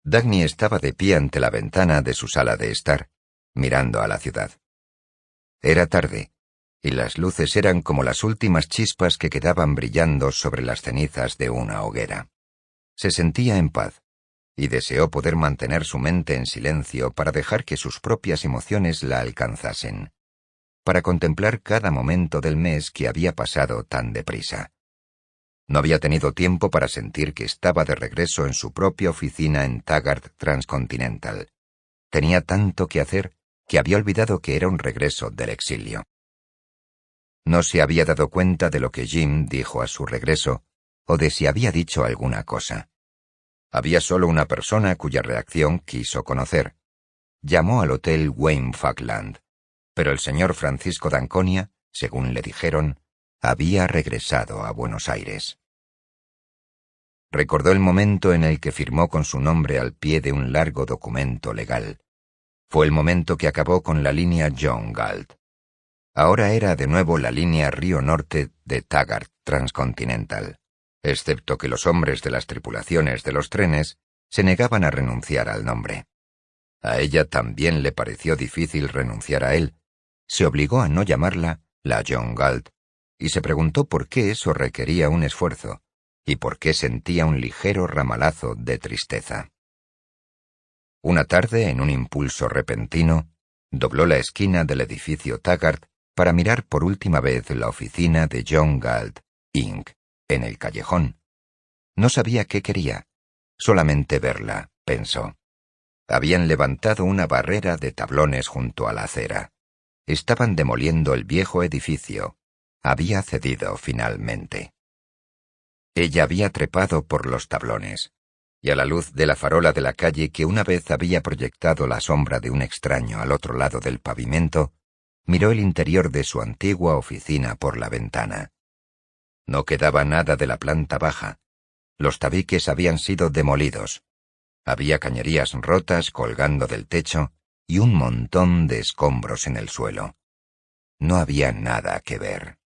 Dagny estaba de pie ante la ventana de su sala de estar, mirando a la ciudad. Era tarde, y las luces eran como las últimas chispas que quedaban brillando sobre las cenizas de una hoguera. Se sentía en paz, y deseó poder mantener su mente en silencio para dejar que sus propias emociones la alcanzasen, para contemplar cada momento del mes que había pasado tan deprisa. No había tenido tiempo para sentir que estaba de regreso en su propia oficina en Taggart Transcontinental. Tenía tanto que hacer que había olvidado que era un regreso del exilio. No se había dado cuenta de lo que Jim dijo a su regreso, o de si había dicho alguna cosa. Había solo una persona cuya reacción quiso conocer. Llamó al hotel Wayne Falkland, pero el señor Francisco d'Anconia, según le dijeron, había regresado a Buenos Aires. Recordó el momento en el que firmó con su nombre al pie de un largo documento legal. Fue el momento que acabó con la línea John Galt. Ahora era de nuevo la línea Río Norte de Taggart Transcontinental, excepto que los hombres de las tripulaciones de los trenes se negaban a renunciar al nombre. A ella también le pareció difícil renunciar a él. Se obligó a no llamarla la John Galt, y se preguntó por qué eso requería un esfuerzo, y por qué sentía un ligero ramalazo de tristeza. Una tarde, en un impulso repentino, dobló la esquina del edificio Taggart para mirar por última vez la oficina de John Galt, Inc., en el callejón. No sabía qué quería, solamente verla, pensó. Habían levantado una barrera de tablones junto a la acera. Estaban demoliendo el viejo edificio. Había cedido finalmente. Ella había trepado por los tablones, y a la luz de la farola de la calle que una vez había proyectado la sombra de un extraño al otro lado del pavimento, miró el interior de su antigua oficina por la ventana. No quedaba nada de la planta baja. Los tabiques habían sido demolidos. Había cañerías rotas colgando del techo y un montón de escombros en el suelo. No había nada que ver.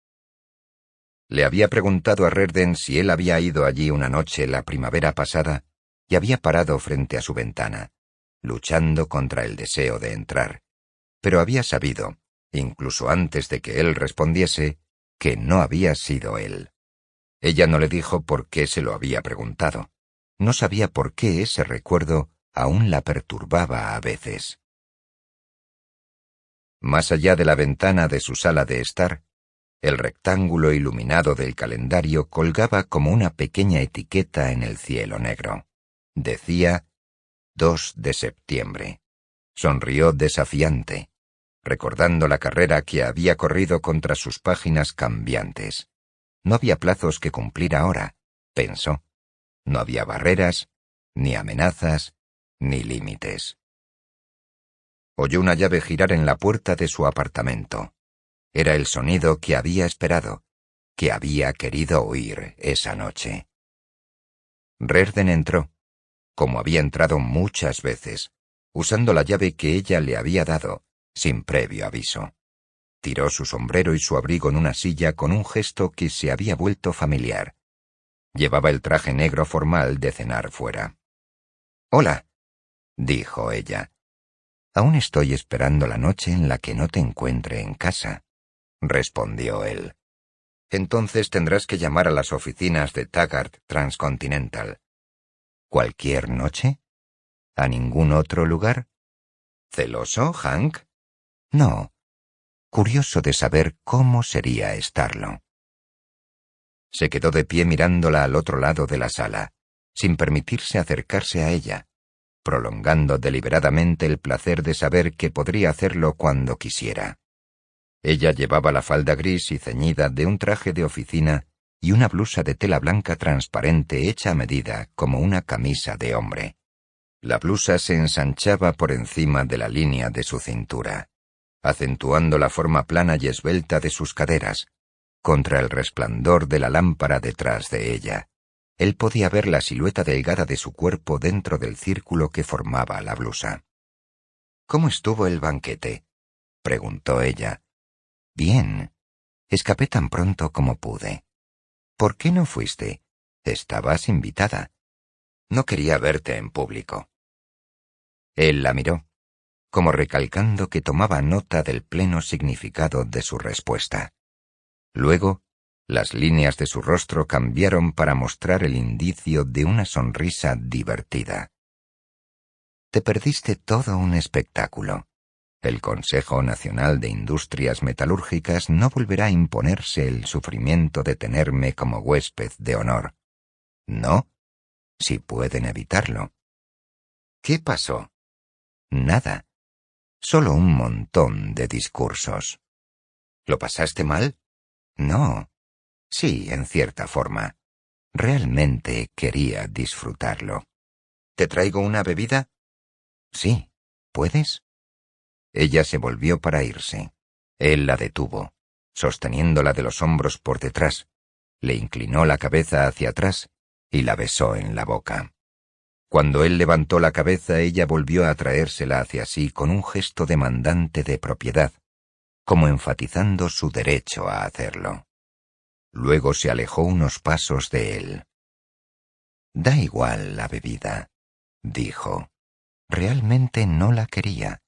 Le había preguntado a Reardon si él había ido allí una noche la primavera pasada y había parado frente a su ventana, luchando contra el deseo de entrar, pero había sabido, incluso antes de que él respondiese, que no había sido él. Ella no le dijo por qué se lo había preguntado. No sabía por qué ese recuerdo aún la perturbaba a veces. Más allá de la ventana de su sala de estar, el rectángulo iluminado del calendario colgaba como una pequeña etiqueta en el cielo negro. Decía 2 de septiembre. Sonrió desafiante, recordando la carrera que había corrido contra sus páginas cambiantes. No había plazos que cumplir ahora, pensó. No había barreras, ni amenazas, ni límites. Oyó una llave girar en la puerta de su apartamento. Era el sonido que había esperado, que había querido oír esa noche. Reardon entró, como había entrado muchas veces, usando la llave que ella le había dado, sin previo aviso. Tiró su sombrero y su abrigo en una silla con un gesto que se había vuelto familiar. Llevaba el traje negro formal de cenar fuera. «Hola», dijo ella. «Aún estoy esperando la noche en la que no te encuentre en casa», respondió él. «Entonces tendrás que llamar a las oficinas de Taggart Transcontinental». «¿Cualquier noche? ¿A ningún otro lugar?» «¿Celoso, Hank?» «No. Curioso de saber cómo sería estarlo». Se quedó de pie mirándola al otro lado de la sala, sin permitirse acercarse a ella, prolongando deliberadamente el placer de saber que podría hacerlo cuando quisiera. Ella llevaba la falda gris y ceñida de un traje de oficina y una blusa de tela blanca transparente hecha a medida como una camisa de hombre. La blusa se ensanchaba por encima de la línea de su cintura, acentuando la forma plana y esbelta de sus caderas. Contra el resplandor de la lámpara detrás de ella, él podía ver la silueta delgada de su cuerpo dentro del círculo que formaba la blusa. «¿Cómo estuvo el banquete?», preguntó ella. «Bien. Escapé tan pronto como pude». «¿Por qué no fuiste? Estabas invitada». «No quería verte en público». Él la miró, como recalcando que tomaba nota del pleno significado de su respuesta. Luego, las líneas de su rostro cambiaron para mostrar el indicio de una sonrisa divertida. Te perdiste todo un espectáculo. El Consejo Nacional de Industrias Metalúrgicas no volverá a imponerse el sufrimiento de tenerme como huésped de honor. No, si pueden evitarlo. ¿Qué pasó? Nada. Solo un montón de discursos. ¿Lo pasaste mal? No. Sí, en cierta forma. Realmente quería disfrutarlo. ¿Te traigo una bebida? Sí. ¿Puedes? Ella se volvió para irse. Él la detuvo, sosteniéndola de los hombros por detrás, le inclinó la cabeza hacia atrás y la besó en la boca. Cuando él levantó la cabeza, ella volvió a traérsela hacia sí con un gesto demandante de propiedad, como enfatizando su derecho a hacerlo. Luego se alejó unos pasos de él. Da igual la bebida, dijo. Realmente no la quería,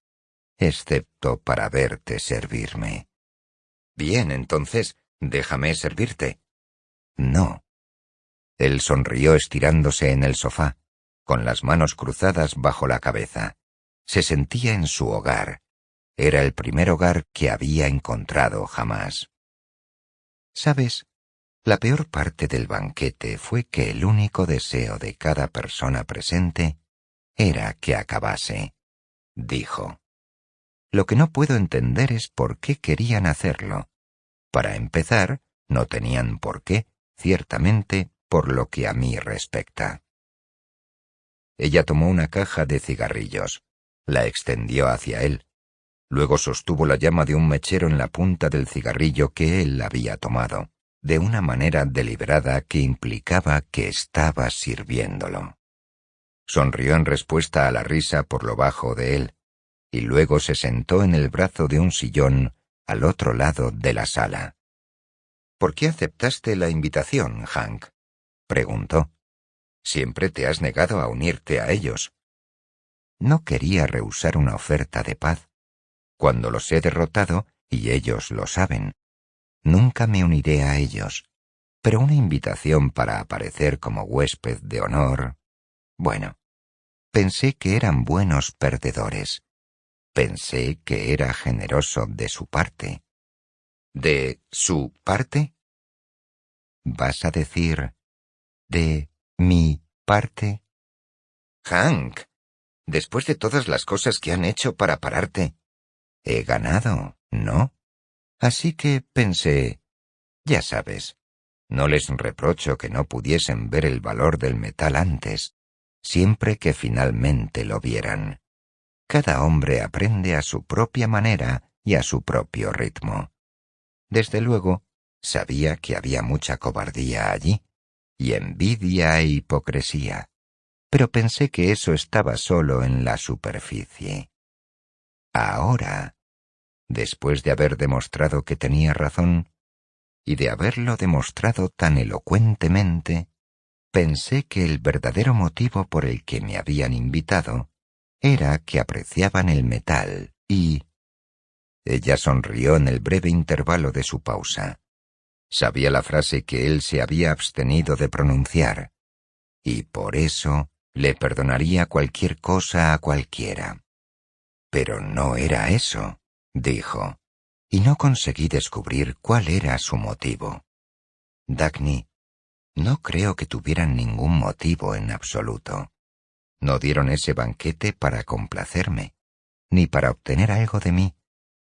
excepto para verte servirme. Bien, entonces, déjame servirte. No. Él sonrió estirándose en el sofá, con las manos cruzadas bajo la cabeza. Se sentía en su hogar. Era el primer hogar que había encontrado jamás. ¿Sabes? La peor parte del banquete fue que el único deseo de cada persona presente era que acabase, dijo. Lo que no puedo entender es por qué querían hacerlo. Para empezar, no tenían por qué, ciertamente, por lo que a mí respecta. Ella tomó una caja de cigarrillos, la extendió hacia él. Luego sostuvo la llama de un mechero en la punta del cigarrillo que él había tomado, de una manera deliberada que implicaba que estaba sirviéndolo. Sonrió en respuesta a la risa por lo bajo de él, y luego se sentó en el brazo de un sillón al otro lado de la sala. ¿Por qué aceptaste la invitación, Hank?, preguntó. Siempre te has negado a unirte a ellos. No quería rehusar una oferta de paz. Cuando los he derrotado, y ellos lo saben, nunca me uniré a ellos. Pero una invitación para aparecer como huésped de honor... Bueno, pensé que eran buenos perdedores. Pensé que era generoso de su parte. ¿De su parte? ¿Vas a decir de mi parte? Hank, después de todas las cosas que han hecho para pararte, he ganado, ¿no? Así que pensé, ya sabes, no les reprocho que no pudiesen ver el valor del metal antes, siempre que finalmente lo vieran. Cada hombre aprende a su propia manera y a su propio ritmo. Desde luego, sabía que había mucha cobardía allí, y envidia e hipocresía, pero pensé que eso estaba solo en la superficie. Ahora, después de haber demostrado que tenía razón, y de haberlo demostrado tan elocuentemente, pensé que el verdadero motivo por el que me habían invitado era que apreciaban el metal y... Ella sonrió en el breve intervalo de su pausa. Sabía la frase que él se había abstenido de pronunciar, y por eso le perdonaría cualquier cosa a cualquiera. Pero no era eso, dijo, y no conseguí descubrir cuál era su motivo. Dagny, no creo que tuvieran ningún motivo en absoluto. No dieron ese banquete para complacerme, ni para obtener algo de mí,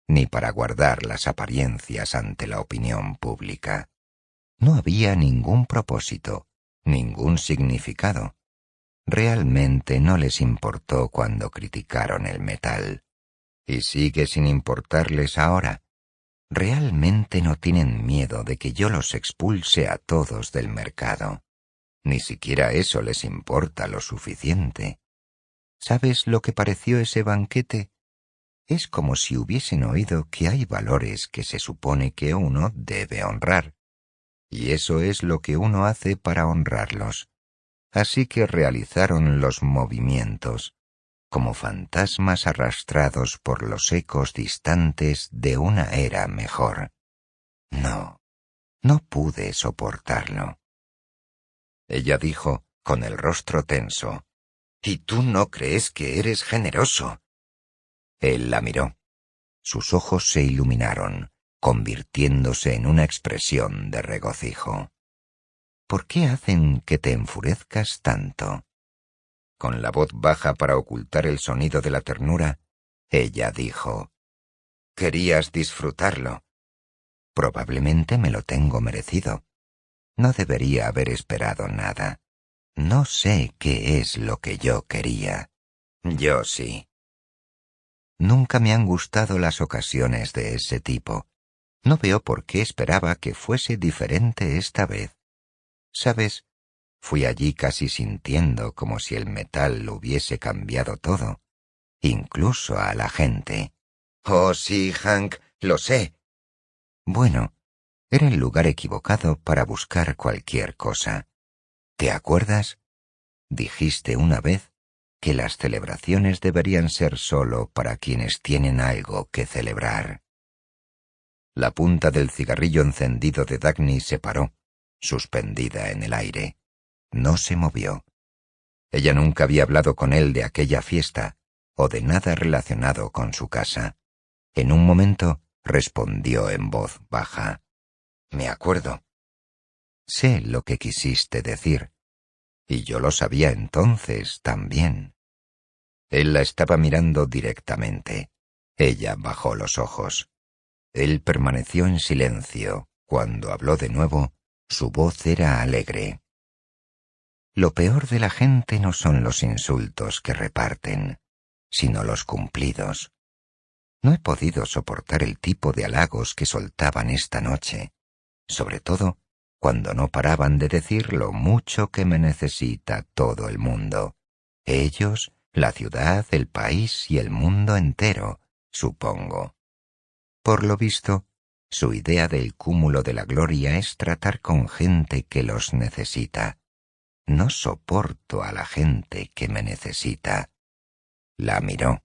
ni para guardar las apariencias ante la opinión pública. No había ningún propósito, ningún significado. Realmente no les importó cuando criticaron el metal. Y sigue sin importarles ahora. Realmente no tienen miedo de que yo los expulse a todos del mercado. Ni siquiera eso les importa lo suficiente. ¿Sabes lo que pareció ese banquete? Es como si hubiesen oído que hay valores que se supone que uno debe honrar. Y eso es lo que uno hace para honrarlos. Así que realizaron los movimientos. como fantasmas arrastrados por los ecos distantes de una era mejor. No, no pude soportarlo. Ella dijo, con el rostro tenso: «¿Y tú no crees que eres generoso?» Él la miró. Sus ojos se iluminaron, convirtiéndose en una expresión de regocijo. «¿Por qué hacen que te enfurezcas tanto?» Con la voz baja para ocultar el sonido de la ternura, ella dijo: «Querías disfrutarlo. Probablemente me lo tengo merecido. No debería haber esperado nada. No sé qué es lo que yo quería. Yo sí. Nunca me han gustado las ocasiones de ese tipo. No veo por qué esperaba que fuese diferente esta vez. ¿Sabes? Fui allí casi sintiendo como si el metal lo hubiese cambiado todo, incluso a la gente». «Oh, sí, Hank, lo sé». Bueno, era el lugar equivocado para buscar cualquier cosa. ¿Te acuerdas? Dijiste una vez que las celebraciones deberían ser solo para quienes tienen algo que celebrar. La punta del cigarrillo encendido de Dagny se paró, suspendida en el aire. No se movió. Ella nunca había hablado con él de aquella fiesta, o de nada relacionado con su casa. En un momento respondió en voz baja: «Me acuerdo». Sé lo que quisiste decir, y yo lo sabía entonces también. Él la estaba mirando directamente. Ella bajó los ojos. Él permaneció en silencio. Cuando habló de nuevo, su voz era alegre. «Lo peor de la gente no son los insultos que reparten, sino los cumplidos. No he podido soportar el tipo de halagos que soltaban esta noche, sobre todo cuando no paraban de decir lo mucho que me necesita todo el mundo. Ellos, la ciudad, el país y el mundo entero, supongo. Por lo visto, su idea del cúmulo de la gloria es tratar con gente que los necesita. No soporto a la gente que me necesita». La miró.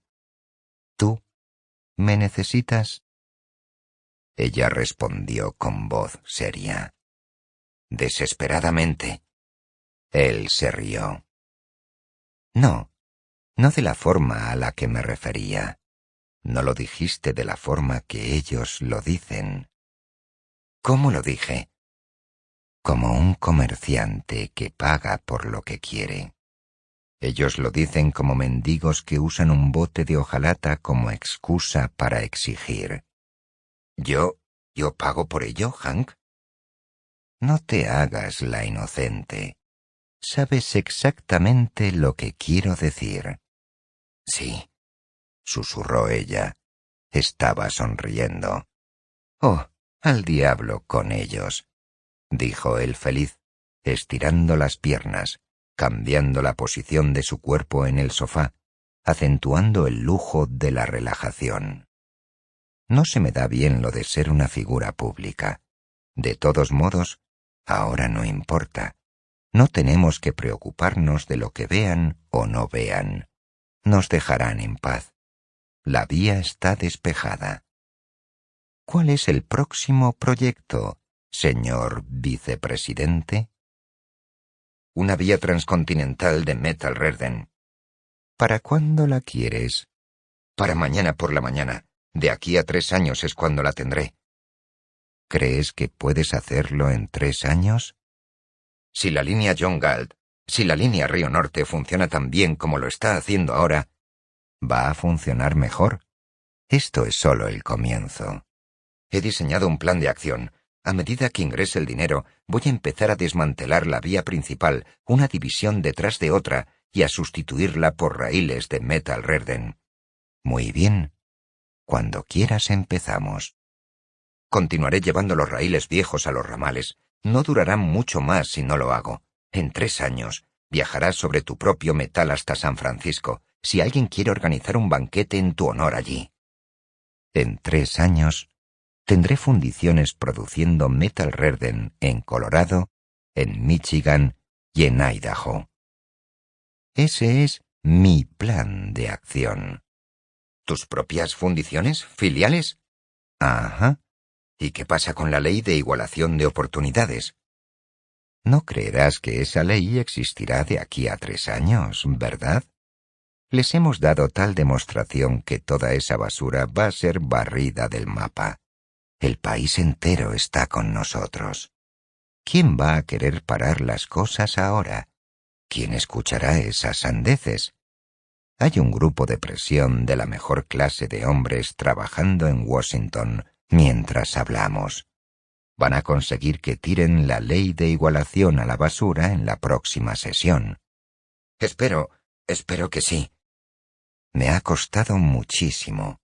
«¿Tú me necesitas?» Ella respondió con voz seria: «Desesperadamente». Él se rió. «No, no de la forma a la que me refería. No lo dijiste de la forma que ellos lo dicen». «¿Cómo lo dije?» «Como un comerciante que paga por lo que quiere. Ellos lo dicen como mendigos que usan un bote de hojalata como excusa para exigir». ¿Yo pago por ello, Hank?» «No te hagas la inocente. Sabes exactamente lo que quiero decir». «Sí», susurró ella. Estaba sonriendo. «Oh, al diablo con ellos», dijo él feliz, estirando las piernas, cambiando la posición de su cuerpo en el sofá, acentuando el lujo de la relajación. «No se me da bien lo de ser una figura pública. De todos modos, ahora no importa. No tenemos que preocuparnos de lo que vean o no vean. Nos dejarán en paz. La vía está despejada». «¿Cuál es el próximo proyecto, señor vicepresidente?» «Una vía transcontinental de Metal Redden». «¿Para cuándo la quieres?» «Para mañana por la mañana. De aquí a 3 años es cuando la tendré». «¿Crees que puedes hacerlo en 3 años?» Si la línea John Galt, si la línea Río Norte funciona tan bien como lo está haciendo ahora, va a funcionar mejor. Esto es solo el comienzo. He diseñado un plan de acción. A medida que ingrese el dinero, voy a empezar a desmantelar la vía principal, una división detrás de otra, y a sustituirla por raíles de Metal Redden. Muy bien. Cuando quieras empezamos. Continuaré llevando los raíles viejos a los ramales. No durarán mucho más si no lo hago. En 3 años, viajarás sobre tu propio metal hasta San Francisco, si alguien quiere organizar un banquete en tu honor allí. En 3 años, tendré fundiciones produciendo Metal Redden en Colorado, en Michigan y en Idaho. Ese es mi plan de acción. ¿Tus propias fundiciones? ¿Filiales? Ajá. ¿Y qué pasa con la ley de igualación de oportunidades? No creerás que esa ley existirá de aquí a 3 años, ¿verdad? Les hemos dado tal demostración que toda esa basura va a ser barrida del mapa. El país entero está con nosotros. ¿Quién va a querer parar las cosas ahora? ¿Quién escuchará esas sandeces? Hay un grupo de presión de la mejor clase de hombres trabajando en Washington mientras hablamos. Van a conseguir que tiren la ley de igualación a la basura en la próxima sesión. Espero que sí. Me ha costado muchísimo,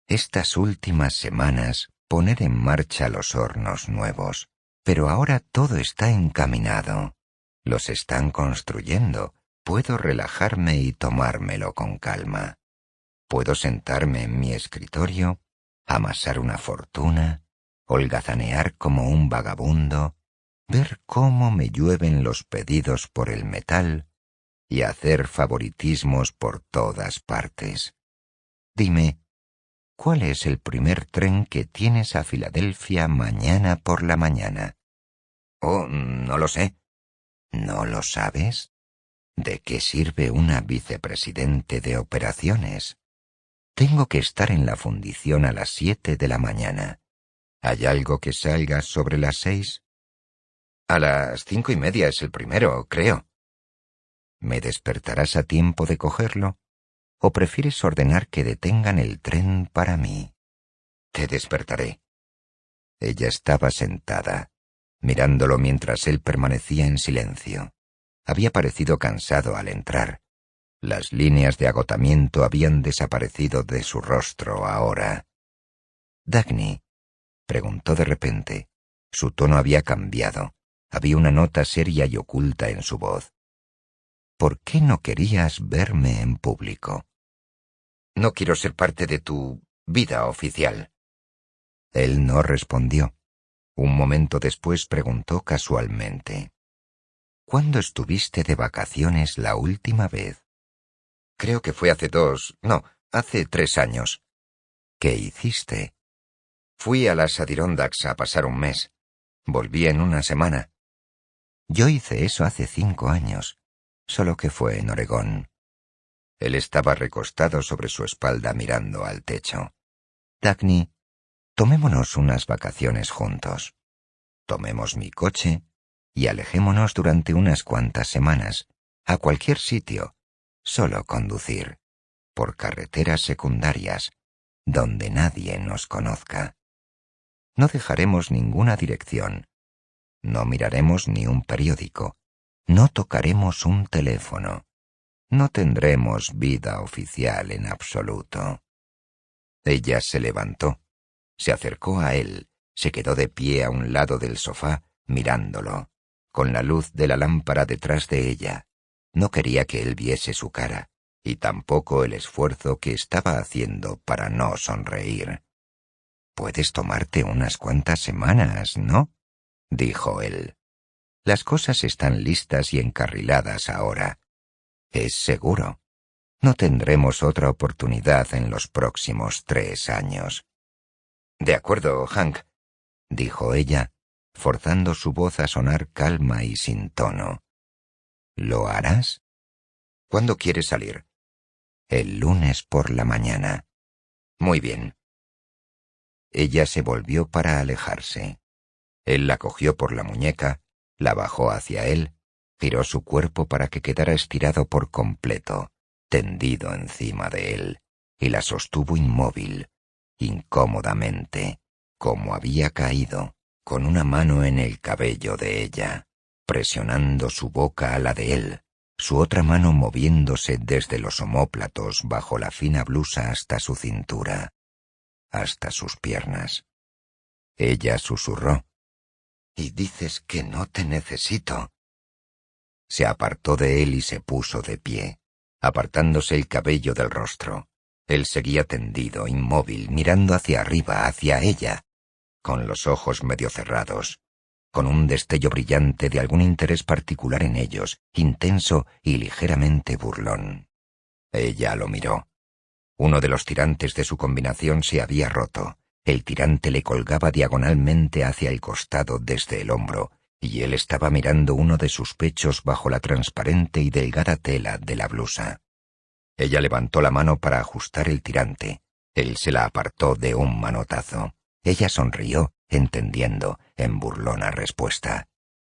estas últimas semanas, poner en marcha los hornos nuevos, pero ahora todo está encaminado. Los están construyendo. Puedo relajarme y tomármelo con calma. Puedo sentarme en mi escritorio, amasar una fortuna, holgazanear como un vagabundo, ver cómo me llueven los pedidos por el metal y hacer favoritismos por todas partes. Dime, ¿cuál es el primer tren que tienes a Filadelfia mañana por la mañana? Oh, no lo sé. ¿No lo sabes? ¿De qué sirve una vicepresidente de operaciones? Tengo que estar en la fundición a las 7 de la mañana. ¿Hay algo que salga sobre las 6? A las 5:30 es el primero, creo. ¿Me despertarás a tiempo de cogerlo? ¿O prefieres ordenar que detengan el tren para mí? Te despertaré. Ella estaba sentada, mirándolo mientras él permanecía en silencio. Había parecido cansado al entrar. Las líneas de agotamiento habían desaparecido de su rostro ahora. «Dagny», preguntó de repente. Su tono había cambiado. Había una nota seria y oculta en su voz. «¿Por qué no querías verme en público?» No quiero ser parte de tu vida oficial. Él no respondió. Un momento después preguntó casualmente. «¿Cuándo estuviste de vacaciones la última vez?» Creo que fue hace 3 años. «¿Qué hiciste?» Fui a las Adirondacks a pasar un mes. Volví en una semana. «Yo hice eso hace 5 años, solo que fue en Oregón». Él estaba recostado sobre su espalda mirando al techo. «Dagny, tomémonos unas vacaciones juntos. Tomemos mi coche y alejémonos durante unas cuantas semanas, a cualquier sitio, solo conducir, por carreteras secundarias, donde nadie nos conozca. No dejaremos ninguna dirección, no miraremos ni un periódico, no tocaremos un teléfono, no tendremos vida oficial en absoluto». Ella se levantó, se acercó a él, se quedó de pie a un lado del sofá, mirándolo, con la luz de la lámpara detrás de ella. No quería que él viese su cara, y tampoco el esfuerzo que estaba haciendo para no sonreír. «Puedes tomarte unas cuantas semanas, ¿no?», dijo él. «Las cosas están listas y encarriladas ahora. Es seguro. No tendremos otra oportunidad en los próximos 3 años». De acuerdo, Hank, dijo ella, forzando su voz a sonar calma y sin tono. «¿Lo harás?» ¿Cuándo quieres salir? «El lunes por la mañana». Muy bien. Ella se volvió para alejarse. Él la cogió por la muñeca, la bajó hacia él, giró su cuerpo para que quedara estirado por completo, tendido encima de él, y la sostuvo inmóvil, incómodamente, como había caído, con una mano en el cabello de ella, presionando su boca a la de él, su otra mano moviéndose desde los omóplatos bajo la fina blusa hasta su cintura, hasta sus piernas. Ella susurró: «¿Y dices que no te necesito?» Se apartó de él y se puso de pie, apartándose el cabello del rostro. Él seguía tendido, inmóvil, mirando hacia arriba, hacia ella, con los ojos medio cerrados, con un destello brillante de algún interés particular en ellos, intenso y ligeramente burlón. Ella lo miró. Uno de los tirantes de su combinación se había roto. El tirante le colgaba diagonalmente hacia el costado desde el hombro, y él estaba mirando uno de sus pechos bajo la transparente y delgada tela de la blusa. Ella levantó la mano para ajustar el tirante. Él se la apartó de un manotazo. Ella sonrió, entendiendo, en burlona respuesta.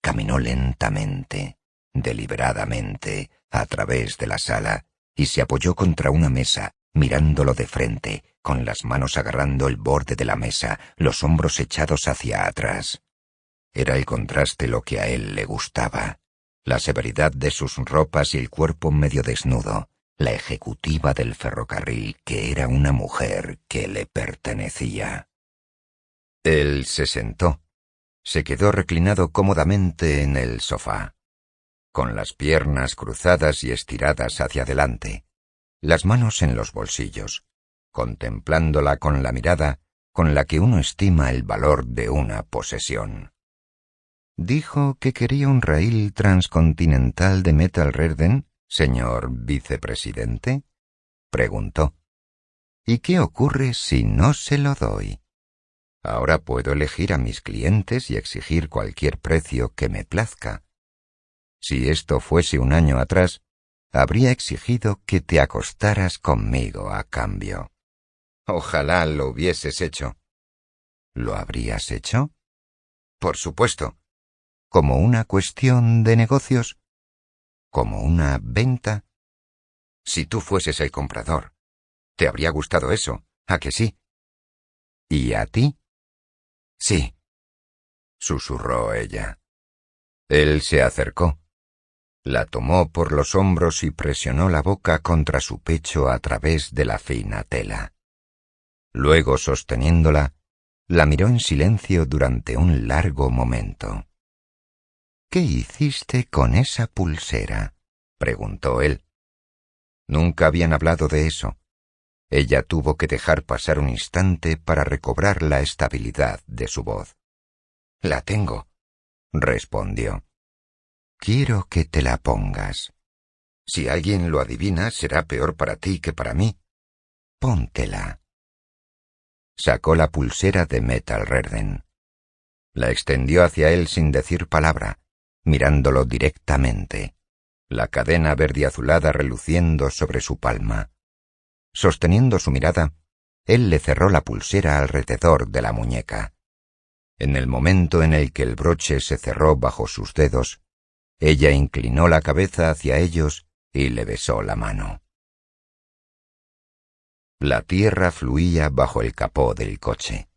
Caminó lentamente, deliberadamente, a través de la sala, y se apoyó contra una mesa, mirándolo de frente, con las manos agarrando el borde de la mesa, los hombros echados hacia atrás. Era el contraste lo que a él le gustaba. La severidad de sus ropas y el cuerpo medio desnudo, la ejecutiva del ferrocarril, que era una mujer que le pertenecía. Él se sentó. Se quedó reclinado cómodamente en el sofá, con las piernas cruzadas y estiradas hacia adelante, las manos en los bolsillos, contemplándola con la mirada con la que uno estima el valor de una posesión. ¿Dijo que quería un raíl transcontinental de Metal-Redden, señor vicepresidente? Preguntó. ¿Y qué ocurre si no se lo doy? Ahora puedo elegir a mis clientes y exigir cualquier precio que me plazca. Si esto fuese un año atrás, habría exigido que te acostaras conmigo a cambio. Ojalá lo hubieses hecho. ¿Lo habrías hecho? Por supuesto. ¿Como una cuestión de negocios? ¿Como una venta? Si tú fueses el comprador, te habría gustado eso, ¿a que sí? ¿Y a ti? Sí, susurró ella. Él se acercó. La tomó por los hombros y presionó la boca contra su pecho a través de la fina tela. Luego, sosteniéndola, la miró en silencio durante un largo momento. ¿Qué hiciste con esa pulsera?, preguntó él. Nunca habían hablado de eso. Ella tuvo que dejar pasar un instante para recobrar la estabilidad de su voz. La tengo, respondió. Quiero que te la pongas. Si alguien lo adivina, será peor para ti que para mí. Póntela. Sacó la pulsera de Metal-Redden. La extendió hacia él sin decir palabra, mirándolo directamente, la cadena verde azulada reluciendo sobre su palma. Sosteniendo su mirada, él le cerró la pulsera alrededor de la muñeca. En el momento en el que el broche se cerró bajo sus dedos, ella inclinó la cabeza hacia ellos y le besó la mano. La tierra fluía bajo el capó del coche.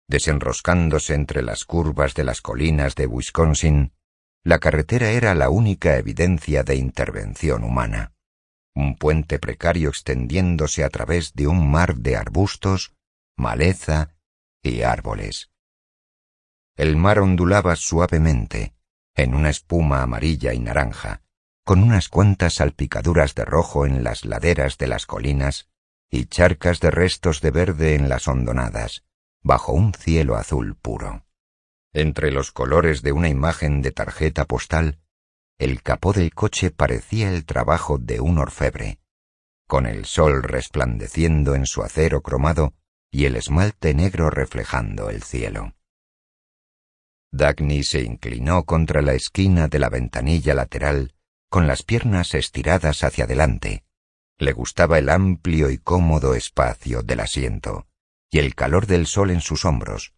Desenroscándose entre las curvas de las colinas de Wisconsin, la carretera era la única evidencia de intervención humana. Un puente precario extendiéndose a través de un mar de arbustos, maleza y árboles. El mar ondulaba suavemente, en una espuma amarilla y naranja, con unas cuantas salpicaduras de rojo en las laderas de las colinas y charcas de restos de verde en las hondonadas, bajo un cielo azul puro. Entre los colores de una imagen de tarjeta postal, el capó del coche parecía el trabajo de un orfebre, con el sol resplandeciendo en su acero cromado y el esmalte negro reflejando el cielo. Dagny se inclinó contra la esquina de la ventanilla lateral, con las piernas estiradas hacia adelante. Le gustaba el amplio y cómodo espacio del asiento, y el calor del sol en sus hombros.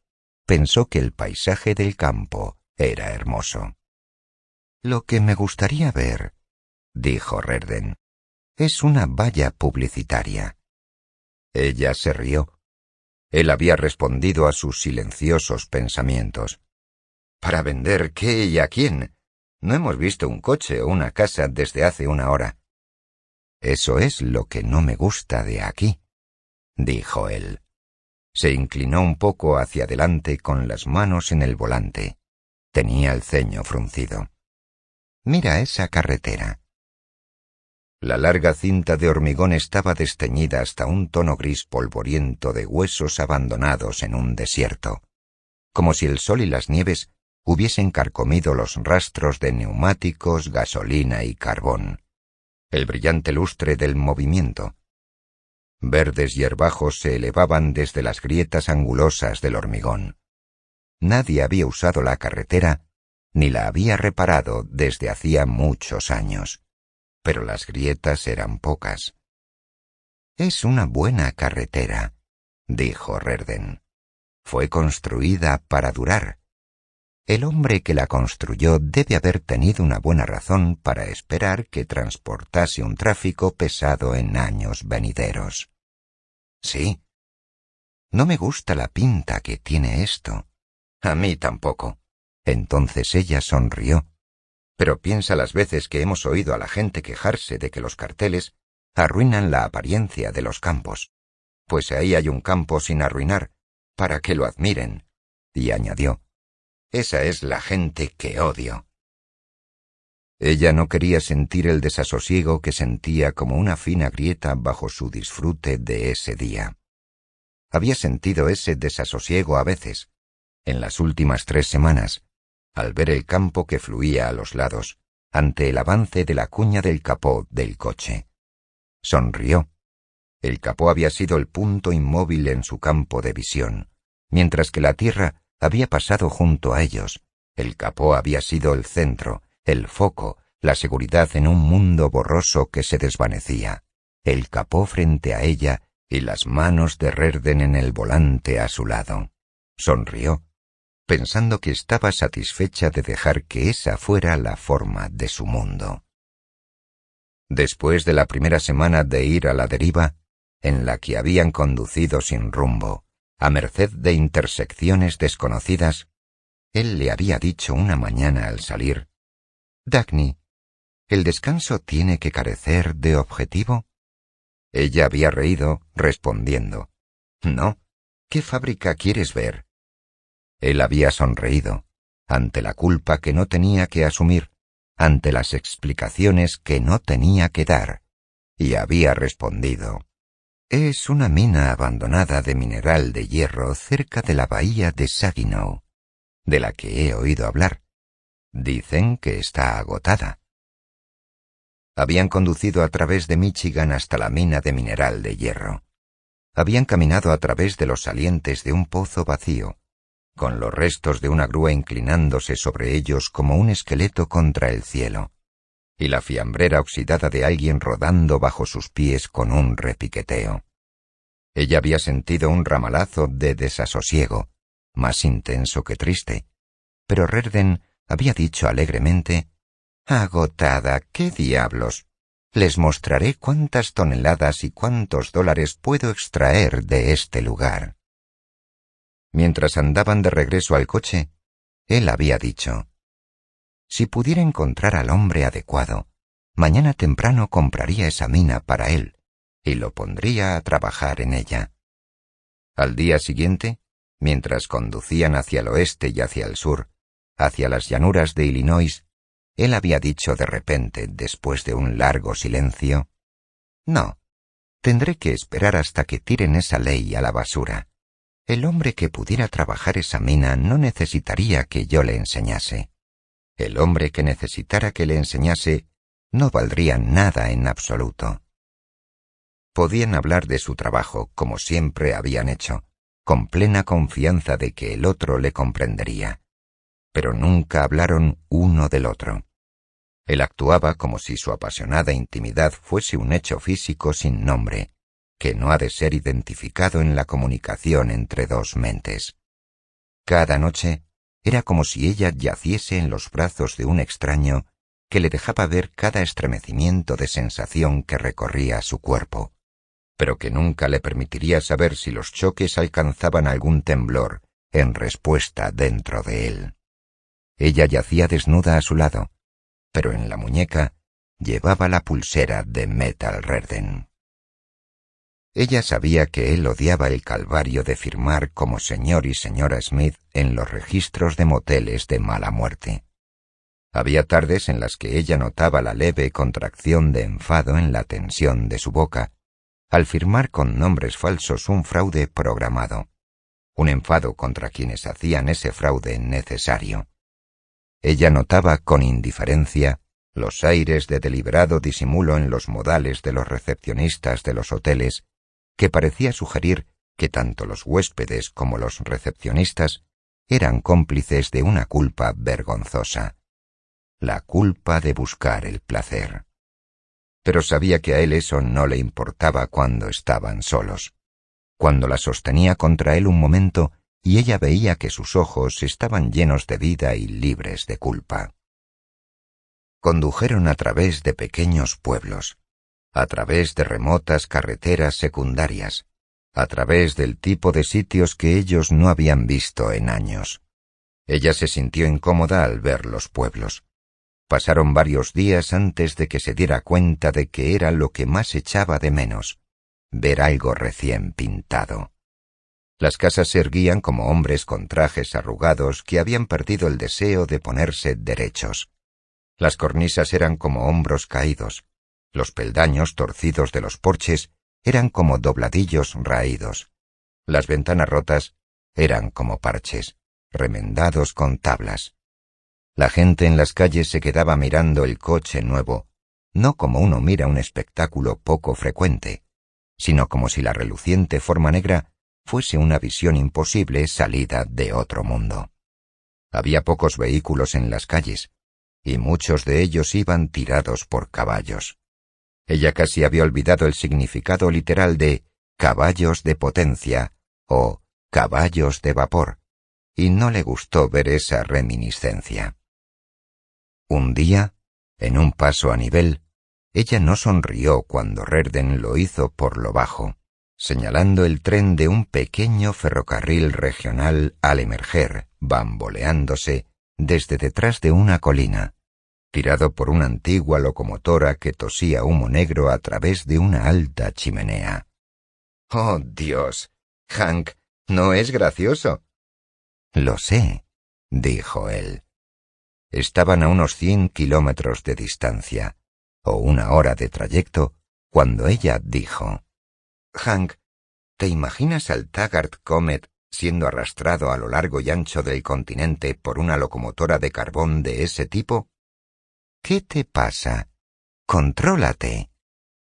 Pensó que el paisaje del campo era hermoso. «Lo que me gustaría ver», dijo Redden, «es una valla publicitaria». Ella se rió. Él había respondido a sus silenciosos pensamientos. «¿Para vender qué y a quién? No hemos visto un coche o una casa desde hace una hora». «Eso es lo que no me gusta de aquí», dijo él. Se inclinó un poco hacia adelante con las manos en el volante. Tenía el ceño fruncido. «Mira esa carretera». La larga cinta de hormigón estaba desteñida hasta un tono gris polvoriento de huesos abandonados en un desierto, como si el sol y las nieves hubiesen carcomido los rastros de neumáticos, gasolina y carbón. el brillante lustre del movimiento. Verdes hierbajos se elevaban desde las grietas angulosas del hormigón. Nadie había usado la carretera ni la había reparado desde hacía muchos años, pero las grietas eran pocas. «Es una buena carretera», dijo Rerden. «Fue construida para durar. El hombre que la construyó debe haber tenido una buena razón para esperar que transportase un tráfico pesado en años venideros». «Sí. No me gusta la pinta que tiene esto». «A mí tampoco». Entonces ella sonrió. «Pero piensa las veces que hemos oído a la gente quejarse de que los carteles arruinan la apariencia de los campos. Pues ahí hay un campo sin arruinar, para que lo admiren». Y añadió: «Esa es la gente que odio». Ella no quería sentir el desasosiego que sentía como una fina grieta bajo su disfrute de ese día. Había sentido ese desasosiego a veces, en las últimas 3 semanas, al ver el campo que fluía a los lados, ante el avance de la cuña del capó del coche. Sonrió. El capó había sido el punto inmóvil en su campo de visión, mientras que la tierra había pasado junto a ellos. El capó había sido el centro, el foco, la seguridad en un mundo borroso que se desvanecía. El capó frente a ella y las manos de Rerden en el volante a su lado. Sonrió, pensando que estaba satisfecha de dejar que esa fuera la forma de su mundo. Después de la primera semana de ir a la deriva, en la que habían conducido sin rumbo, a merced de intersecciones desconocidas, él le había dicho una mañana al salir: «Dagny, ¿el descanso tiene que carecer de objetivo?» Ella había reído, respondiendo: «No, ¿qué fábrica quieres ver?» Él había sonreído, ante la culpa que no tenía que asumir, ante las explicaciones que no tenía que dar, y había respondido: «Es una mina abandonada de mineral de hierro cerca de la bahía de Saginaw, de la que he oído hablar. Dicen que está agotada». Habían conducido a través de Michigan hasta la mina de mineral de hierro. Habían caminado a través de los salientes de un pozo vacío, con los restos de una grúa inclinándose sobre ellos como un esqueleto contra el cielo, y la fiambrera oxidada de alguien rodando bajo sus pies con un repiqueteo. Ella había sentido un ramalazo de desasosiego, más intenso que triste, pero Rerden había dicho alegremente: «Agotada, ¿qué diablos? Les mostraré cuántas toneladas y cuántos dólares puedo extraer de este lugar». Mientras andaban de regreso al coche, él había dicho: «Si pudiera encontrar al hombre adecuado, mañana temprano compraría esa mina para él y lo pondría a trabajar en ella». Al día siguiente, mientras conducían hacia el oeste y hacia el sur, hacia las llanuras de Illinois, él había dicho de repente, después de un largo silencio: «No, tendré que esperar hasta que tiren esa ley a la basura. El hombre que pudiera trabajar esa mina no necesitaría que yo le enseñase. El hombre que necesitara que le enseñase no valdría nada en absoluto». Podían hablar de su trabajo como siempre habían hecho, con plena confianza de que el otro le comprendería. Pero nunca hablaron uno del otro. Él actuaba como si su apasionada intimidad fuese un hecho físico sin nombre, que no ha de ser identificado en la comunicación entre dos mentes. Cada noche era como si ella yaciese en los brazos de un extraño que le dejaba ver cada estremecimiento de sensación que recorría su cuerpo, pero que nunca le permitiría saber si los choques alcanzaban algún temblor en respuesta dentro de él. Ella yacía desnuda a su lado, pero en la muñeca llevaba la pulsera de Metal Rerden. Ella sabía que él odiaba el calvario de firmar como señor y señora Smith en los registros de moteles de mala muerte. Había tardes en las que ella notaba la leve contracción de enfado en la tensión de su boca, al firmar con nombres falsos un fraude programado, un enfado contra quienes hacían ese fraude necesario. Ella notaba con indiferencia los aires de deliberado disimulo en los modales de los recepcionistas de los hoteles, que parecía sugerir que tanto los huéspedes como los recepcionistas eran cómplices de una culpa vergonzosa, la culpa de buscar el placer. Pero sabía que a él eso no le importaba cuando estaban solos, cuando la sostenía contra él un momento y ella veía que sus ojos estaban llenos de vida y libres de culpa. Condujeron a través de pequeños pueblos, a través de remotas carreteras secundarias, a través del tipo de sitios que ellos no habían visto en años. Ella se sintió incómoda al ver los pueblos. Pasaron varios días antes de que se diera cuenta de que era lo que más echaba de menos, ver algo recién pintado. Las casas se erguían como hombres con trajes arrugados que habían perdido el deseo de ponerse derechos. Las cornisas eran como hombros caídos. Los peldaños torcidos de los porches eran como dobladillos raídos. Las ventanas rotas eran como parches, remendados con tablas. La gente en las calles se quedaba mirando el coche nuevo, no como uno mira un espectáculo poco frecuente, sino como si la reluciente forma negra fuese una visión imposible salida de otro mundo. Había pocos vehículos en las calles, y muchos de ellos iban tirados por caballos. Ella casi había olvidado el significado literal de caballos de potencia o caballos de vapor, y no le gustó ver esa reminiscencia. Un día, en un paso a nivel, ella no sonrió cuando Rerden lo hizo por lo bajo, señalando el tren de un pequeño ferrocarril regional al emerger, bamboleándose, desde detrás de una colina, tirado por una antigua locomotora que tosía humo negro a través de una alta chimenea. «¡Oh, Dios! Hank, no es gracioso». «Lo sé», dijo él. Estaban a unos 100 kilómetros de distancia, o 1 hora de trayecto, cuando ella dijo: «Hank, ¿te imaginas al Taggart Comet siendo arrastrado a lo largo y ancho del continente por una locomotora de carbón de ese tipo?» «¿Qué te pasa? Contrólate».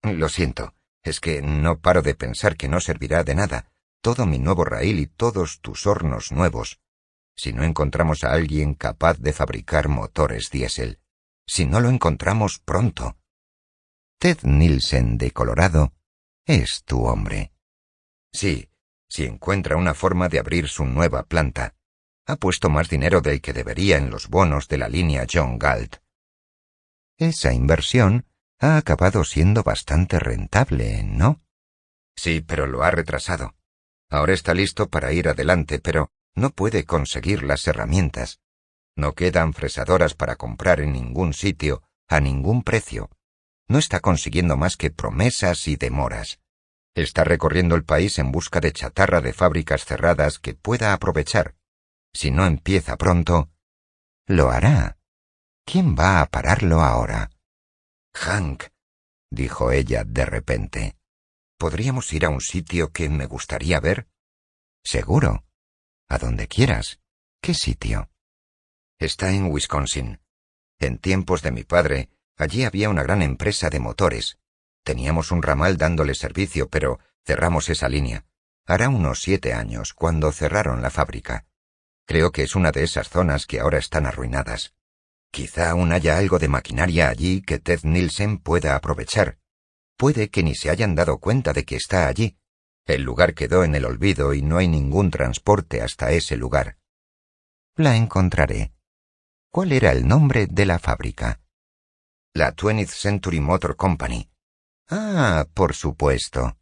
«Lo siento, es que no paro de pensar que no servirá de nada, todo mi nuevo raíl y todos tus hornos nuevos, si no encontramos a alguien capaz de fabricar motores diésel, si no lo encontramos pronto. Ted Nielsen de Colorado es tu hombre». «Sí, si encuentra una forma de abrir su nueva planta. Ha puesto más dinero del que debería en los bonos de la línea John Galt». «Esa inversión ha acabado siendo bastante rentable, ¿no?» «Sí, pero lo ha retrasado. Ahora está listo para ir adelante, pero no puede conseguir las herramientas. No quedan fresadoras para comprar en ningún sitio, a ningún precio. No está consiguiendo más que promesas y demoras. Está recorriendo el país en busca de chatarra de fábricas cerradas que pueda aprovechar. Si no empieza pronto, lo hará. ¿Quién va a pararlo ahora?» «Hank», dijo ella de repente, «¿podríamos ir a un sitio que me gustaría ver?» «Seguro. A donde quieras. ¿Qué sitio?» «Está en Wisconsin. En tiempos de mi padre, allí había una gran empresa de motores. Teníamos un ramal dándole servicio, pero cerramos esa línea. Hará unos 7 años, cuando cerraron la fábrica. Creo que es una de esas zonas que ahora están arruinadas. Quizá aún haya algo de maquinaria allí que Ted Nielsen pueda aprovechar. Puede que ni se hayan dado cuenta de que está allí. El lugar quedó en el olvido y no hay ningún transporte hasta ese lugar». «La encontraré. ¿Cuál era el nombre de la fábrica?» «La 20th Century Motor Company». «Ah, por supuesto.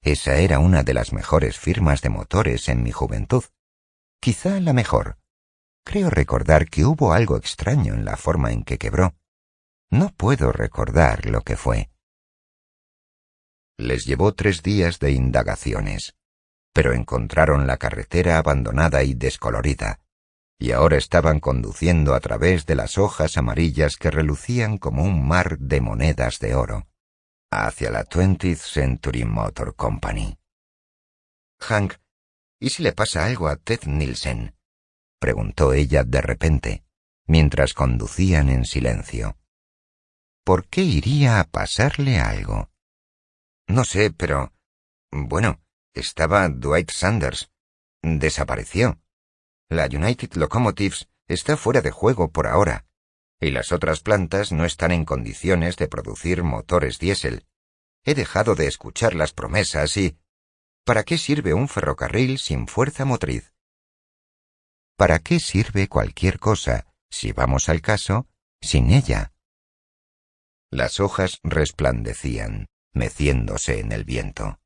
Esa era una de las mejores firmas de motores en mi juventud. Quizá la mejor. Creo recordar que hubo algo extraño en la forma en que quebró. No puedo recordar lo que fue». Les llevó 3 días de indagaciones, pero encontraron la carretera abandonada y descolorida, y ahora estaban conduciendo a través de las hojas amarillas que relucían como un mar de monedas de oro, hacia la 20th Century Motor Company. «Hank, ¿y si le pasa algo a Ted Nielsen?», preguntó ella de repente, mientras conducían en silencio. ¿Por qué iría a pasarle algo? No sé, pero... Bueno, estaba Dwight Sanders. Desapareció. La United Locomotives está fuera de juego por ahora, y las otras plantas no están en condiciones de producir motores diésel. He dejado de escuchar las promesas y... ¿Para qué sirve un ferrocarril sin fuerza motriz? ¿Para qué sirve cualquier cosa, si vamos al caso, sin ella? Las hojas resplandecían, meciéndose en el viento.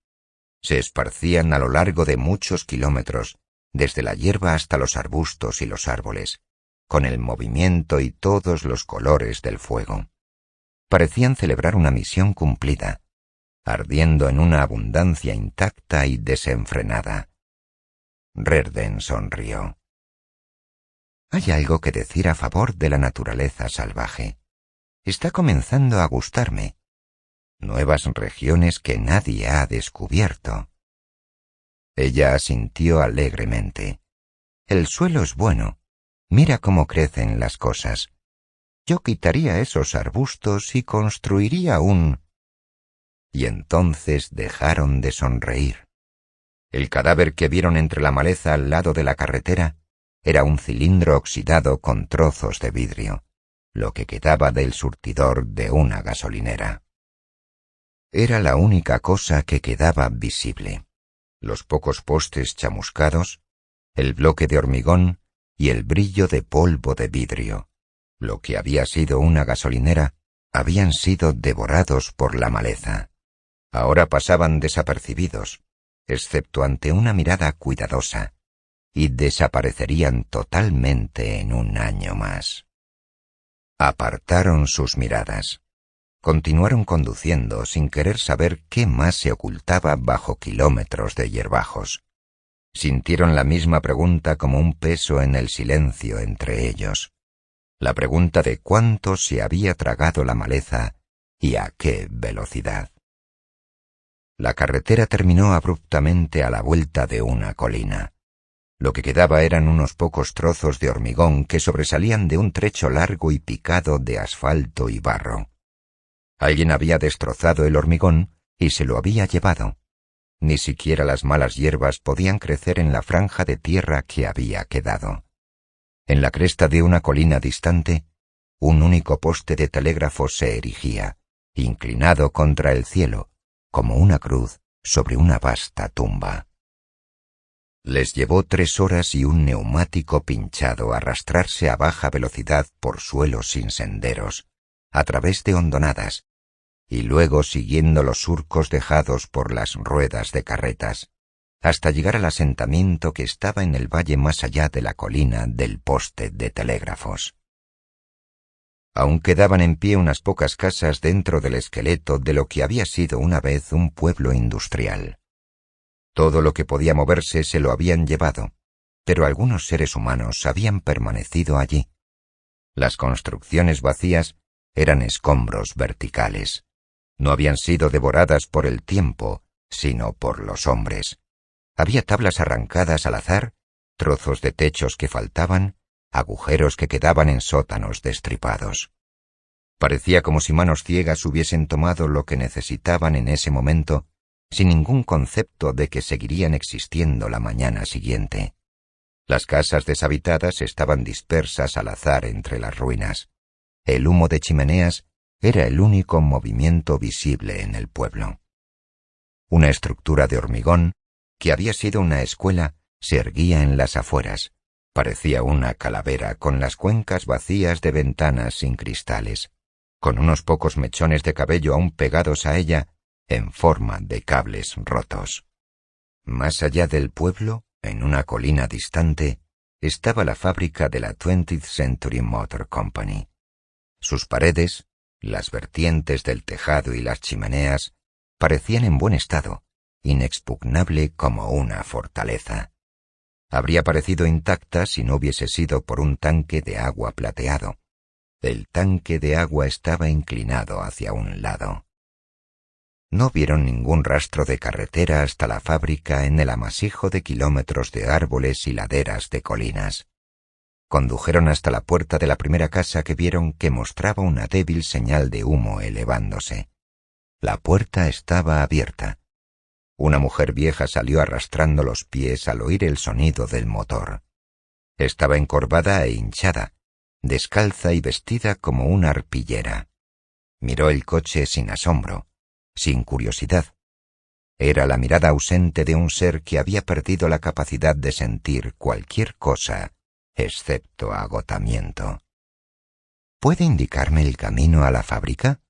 Se esparcían a lo largo de muchos kilómetros, desde la hierba hasta los arbustos y los árboles, con el movimiento y todos los colores del fuego. Parecían celebrar una misión cumplida, ardiendo en una abundancia intacta y desenfrenada. Rerden sonrió. Hay algo que decir a favor de la naturaleza salvaje. Está comenzando a gustarme. Nuevas regiones que nadie ha descubierto. Ella asintió alegremente. El suelo es bueno. Mira cómo crecen las cosas. Yo quitaría esos arbustos y construiría un... Y entonces dejaron de sonreír. El cadáver que vieron entre la maleza al lado de la carretera era un cilindro oxidado con trozos de vidrio, lo que quedaba del surtidor de una gasolinera. Era la única cosa que quedaba visible. Los pocos postes chamuscados, el bloque de hormigón y el brillo de polvo de vidrio. Lo que había sido una gasolinera habían sido devorados por la maleza. Ahora pasaban desapercibidos, excepto ante una mirada cuidadosa, y desaparecerían totalmente en un año más. Apartaron sus miradas. Continuaron conduciendo sin querer saber qué más se ocultaba bajo kilómetros de hierbajos. Sintieron la misma pregunta como un peso en el silencio entre ellos. La pregunta de cuánto se había tragado la maleza y a qué velocidad. La carretera terminó abruptamente a la vuelta de una colina. Lo que quedaba eran unos pocos trozos de hormigón que sobresalían de un trecho largo y picado de asfalto y barro. Alguien había destrozado el hormigón y se lo había llevado. Ni siquiera las malas hierbas podían crecer en la franja de tierra que había quedado. En la cresta de una colina distante, un único poste de telégrafo se erigía, inclinado contra el cielo, como una cruz sobre una vasta tumba. Les llevó 3 horas y un neumático pinchado arrastrarse a baja velocidad por suelos sin senderos, a través de hondonadas, y luego siguiendo los surcos dejados por las ruedas de carretas, hasta llegar al asentamiento que estaba en el valle más allá de la colina del poste de telégrafos. Aún quedaban en pie unas pocas casas dentro del esqueleto de lo que había sido una vez un pueblo industrial. Todo lo que podía moverse se lo habían llevado, pero algunos seres humanos habían permanecido allí. Las construcciones vacías eran escombros verticales. No habían sido devoradas por el tiempo, sino por los hombres. Había tablas arrancadas al azar, trozos de techos que faltaban, agujeros que quedaban en sótanos destripados. Parecía como si manos ciegas hubiesen tomado lo que necesitaban en ese momento, sin ningún concepto de que seguirían existiendo la mañana siguiente. Las casas deshabitadas estaban dispersas al azar entre las ruinas. El humo de chimeneas era el único movimiento visible en el pueblo. Una estructura de hormigón, que había sido una escuela, se erguía en las afueras. Parecía una calavera con las cuencas vacías de ventanas sin cristales, con unos pocos mechones de cabello aún pegados a ella, en forma de cables rotos. Más allá del pueblo, en una colina distante, estaba la fábrica de la 20th Century Motor Company. Sus paredes, las vertientes del tejado y las chimeneas, parecían en buen estado, inexpugnable como una fortaleza. Habría parecido intacta si no hubiese sido por un tanque de agua plateado. El tanque de agua estaba inclinado hacia un lado. No vieron ningún rastro de carretera hasta la fábrica en el amasijo de kilómetros de árboles y laderas de colinas. Condujeron hasta la puerta de la primera casa que vieron que mostraba una débil señal de humo elevándose. La puerta estaba abierta. Una mujer vieja salió arrastrando los pies al oír el sonido del motor. Estaba encorvada e hinchada, descalza y vestida como una arpillera. Miró el coche sin asombro, sin curiosidad. Era la mirada ausente de un ser que había perdido la capacidad de sentir cualquier cosa, excepto agotamiento. —¿Puede indicarme el camino a la fábrica?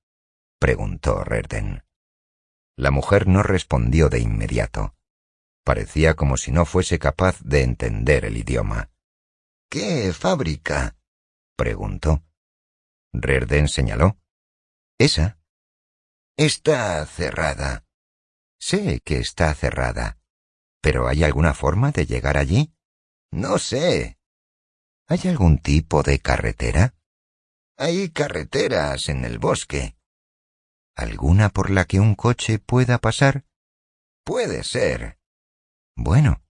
—preguntó Reardon. La mujer no respondió de inmediato. Parecía como si no fuese capaz de entender el idioma. —¿Qué fábrica? —preguntó. Reardon señaló. —Esa. —Está cerrada. —Sé que está cerrada. ¿Pero hay alguna forma de llegar allí? —No sé. —¿Hay algún tipo de carretera? —Hay carreteras en el bosque. ¿Alguna por la que un coche pueda pasar? —Puede ser. —Bueno,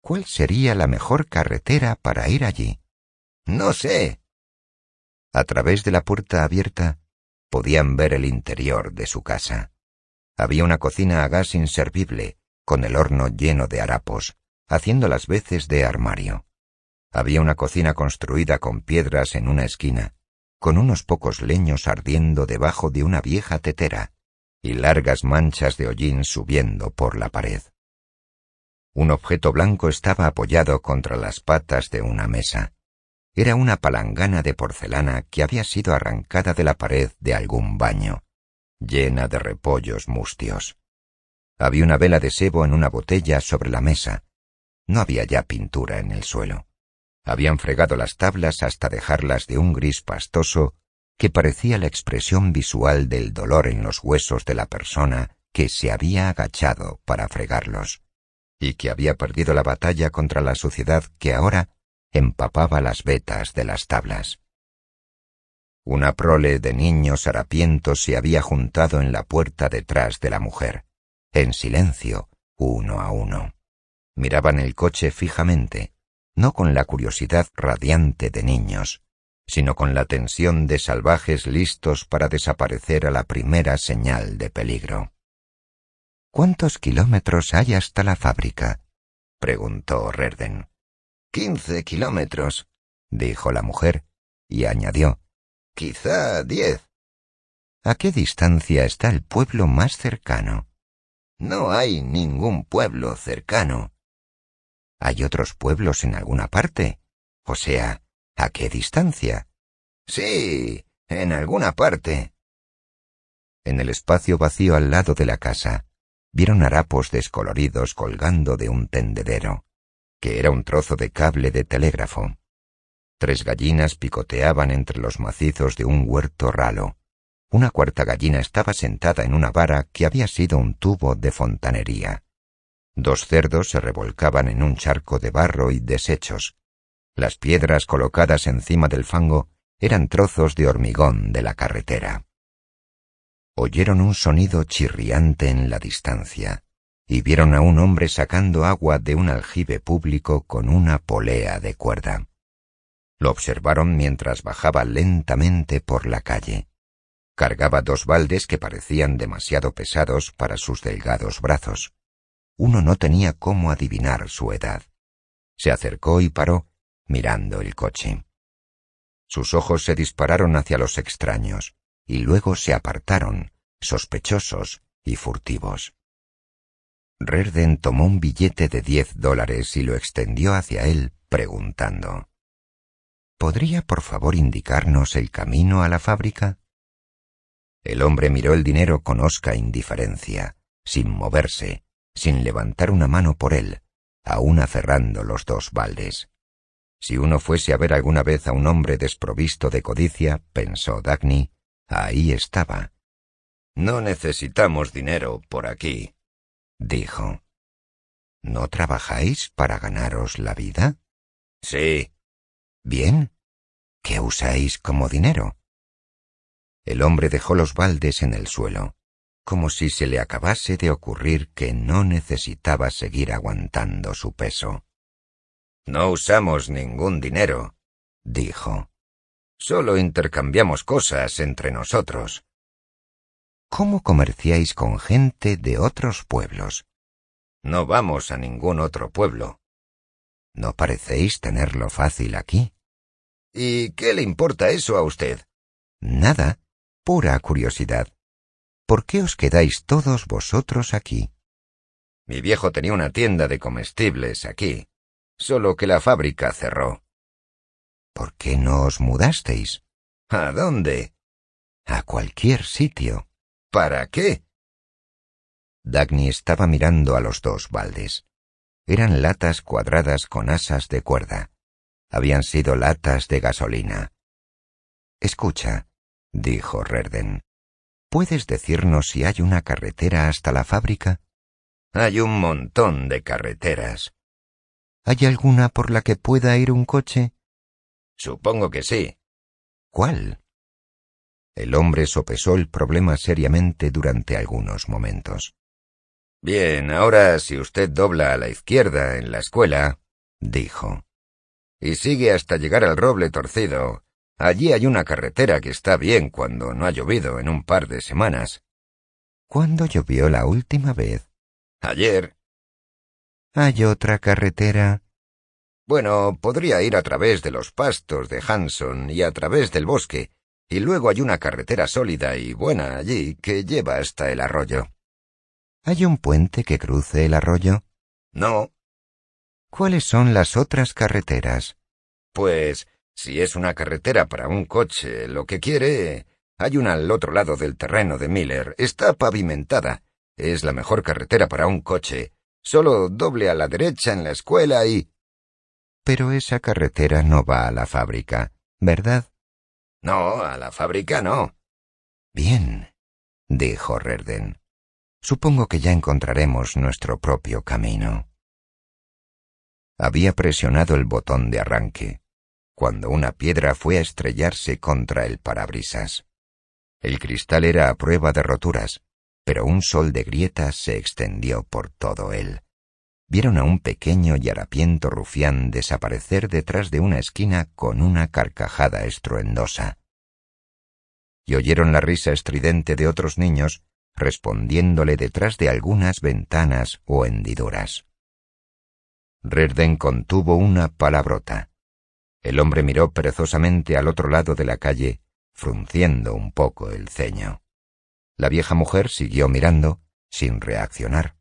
¿cuál sería la mejor carretera para ir allí? —No sé. A través de la puerta abierta podían ver el interior de su casa. Había una cocina a gas inservible, con el horno lleno de harapos, haciendo las veces de armario. Había una cocina construida con piedras en una esquina, con unos pocos leños ardiendo debajo de una vieja tetera, y largas manchas de hollín subiendo por la pared. Un objeto blanco estaba apoyado contra las patas de una mesa. Era una palangana de porcelana que había sido arrancada de la pared de algún baño, llena de repollos mustios. Había una vela de sebo en una botella sobre la mesa. No había ya pintura en el suelo. Habían fregado las tablas hasta dejarlas de un gris pastoso que parecía la expresión visual del dolor en los huesos de la persona que se había agachado para fregarlos, y que había perdido la batalla contra la suciedad que ahora empapaba las vetas de las tablas. Una prole de niños harapientos se había juntado en la puerta detrás de la mujer, en silencio, uno a uno. Miraban el coche fijamente, no con la curiosidad radiante de niños, sino con la tensión de salvajes listos para desaparecer a la primera señal de peligro. —¿Cuántos kilómetros hay hasta la fábrica? —preguntó Reardon. 15 kilómetros, dijo la mujer, y añadió, quizá 10. —¿A qué distancia está el pueblo más cercano? —No hay ningún pueblo cercano. —¿Hay otros pueblos en alguna parte? O sea, ¿a qué distancia? —Sí, en alguna parte. En el espacio vacío al lado de la casa, vieron harapos descoloridos colgando de un tendedero, que era un trozo de cable de telégrafo. 3 gallinas picoteaban entre los macizos de un huerto ralo. Una cuarta gallina estaba sentada en una vara que había sido un tubo de fontanería. 2 cerdos se revolcaban en un charco de barro y desechos. Las piedras colocadas encima del fango eran trozos de hormigón de la carretera. Oyeron un sonido chirriante en la distancia y vieron a un hombre sacando agua de un aljibe público con una polea de cuerda. Lo observaron mientras bajaba lentamente por la calle. Cargaba 2 baldes que parecían demasiado pesados para sus delgados brazos. Uno no tenía cómo adivinar su edad. Se acercó y paró, mirando el coche. Sus ojos se dispararon hacia los extraños, y luego se apartaron, sospechosos y furtivos. Reardon tomó un billete de $10 y lo extendió hacia él, preguntando, ¿podría por favor indicarnos el camino a la fábrica? El hombre miró el dinero con hosca indiferencia, sin moverse, sin levantar una mano por él, aún aferrando los 2 baldes. Si uno fuese a ver alguna vez a un hombre desprovisto de codicia, pensó Dagny, ahí estaba. No necesitamos dinero por aquí, dijo. ¿No trabajáis para ganaros la vida? Sí. Bien. ¿Qué usáis como dinero? El hombre dejó los baldes en el suelo, como si se le acabase de ocurrir que no necesitaba seguir aguantando su peso. No usamos ningún dinero, dijo. Solo intercambiamos cosas entre nosotros. ¿Cómo comerciáis con gente de otros pueblos? No vamos a ningún otro pueblo. No parecéis tenerlo fácil aquí. ¿Y qué le importa eso a usted? Nada, pura curiosidad. ¿Por qué os quedáis todos vosotros aquí? Mi viejo tenía una tienda de comestibles aquí, solo que la fábrica cerró. ¿Por qué no os mudasteis? ¿A dónde? A cualquier sitio. ¿Para qué? Dagny estaba mirando a los dos baldes. Eran latas cuadradas con asas de cuerda. Habían sido latas de gasolina. Escucha, dijo Rerden. ¿Puedes decirnos si hay una carretera hasta la fábrica? Hay un montón de carreteras. ¿Hay alguna por la que pueda ir un coche? Supongo que sí. ¿Cuál? El hombre sopesó el problema seriamente durante algunos momentos. Bien, ahora si usted dobla a la izquierda en la escuela, dijo, y sigue hasta llegar al roble torcido, allí hay una carretera que está bien cuando no ha llovido en un par de semanas. ¿Cuándo llovió la última vez? Ayer. ¿Hay otra carretera? Bueno, podría ir a través de los pastos de Hanson y a través del bosque, y luego hay una carretera sólida y buena allí que lleva hasta el arroyo. ¿Hay un puente que cruce el arroyo? No. ¿Cuáles son las otras carreteras? Pues, si es una carretera para un coche, lo que quiere, hay una al otro lado del terreno de Miller. Está pavimentada. Es la mejor carretera para un coche. Solo doble a la derecha en la escuela y... Pero esa carretera no va a la fábrica, ¿verdad? No, a la fábrica no. Bien, dijo Rerden. Supongo que ya encontraremos nuestro propio camino. Había presionado el botón de arranque, cuando una piedra fue a estrellarse contra el parabrisas. El cristal era a prueba de roturas, pero un sol de grietas se extendió por todo él. Vieron a un pequeño y harapiento rufián desaparecer detrás de una esquina con una carcajada estruendosa. Y oyeron la risa estridente de otros niños respondiéndole detrás de algunas ventanas o hendiduras. Rerden contuvo una palabrota. El hombre miró perezosamente al otro lado de la calle, frunciendo un poco el ceño. La vieja mujer siguió mirando, sin reaccionar.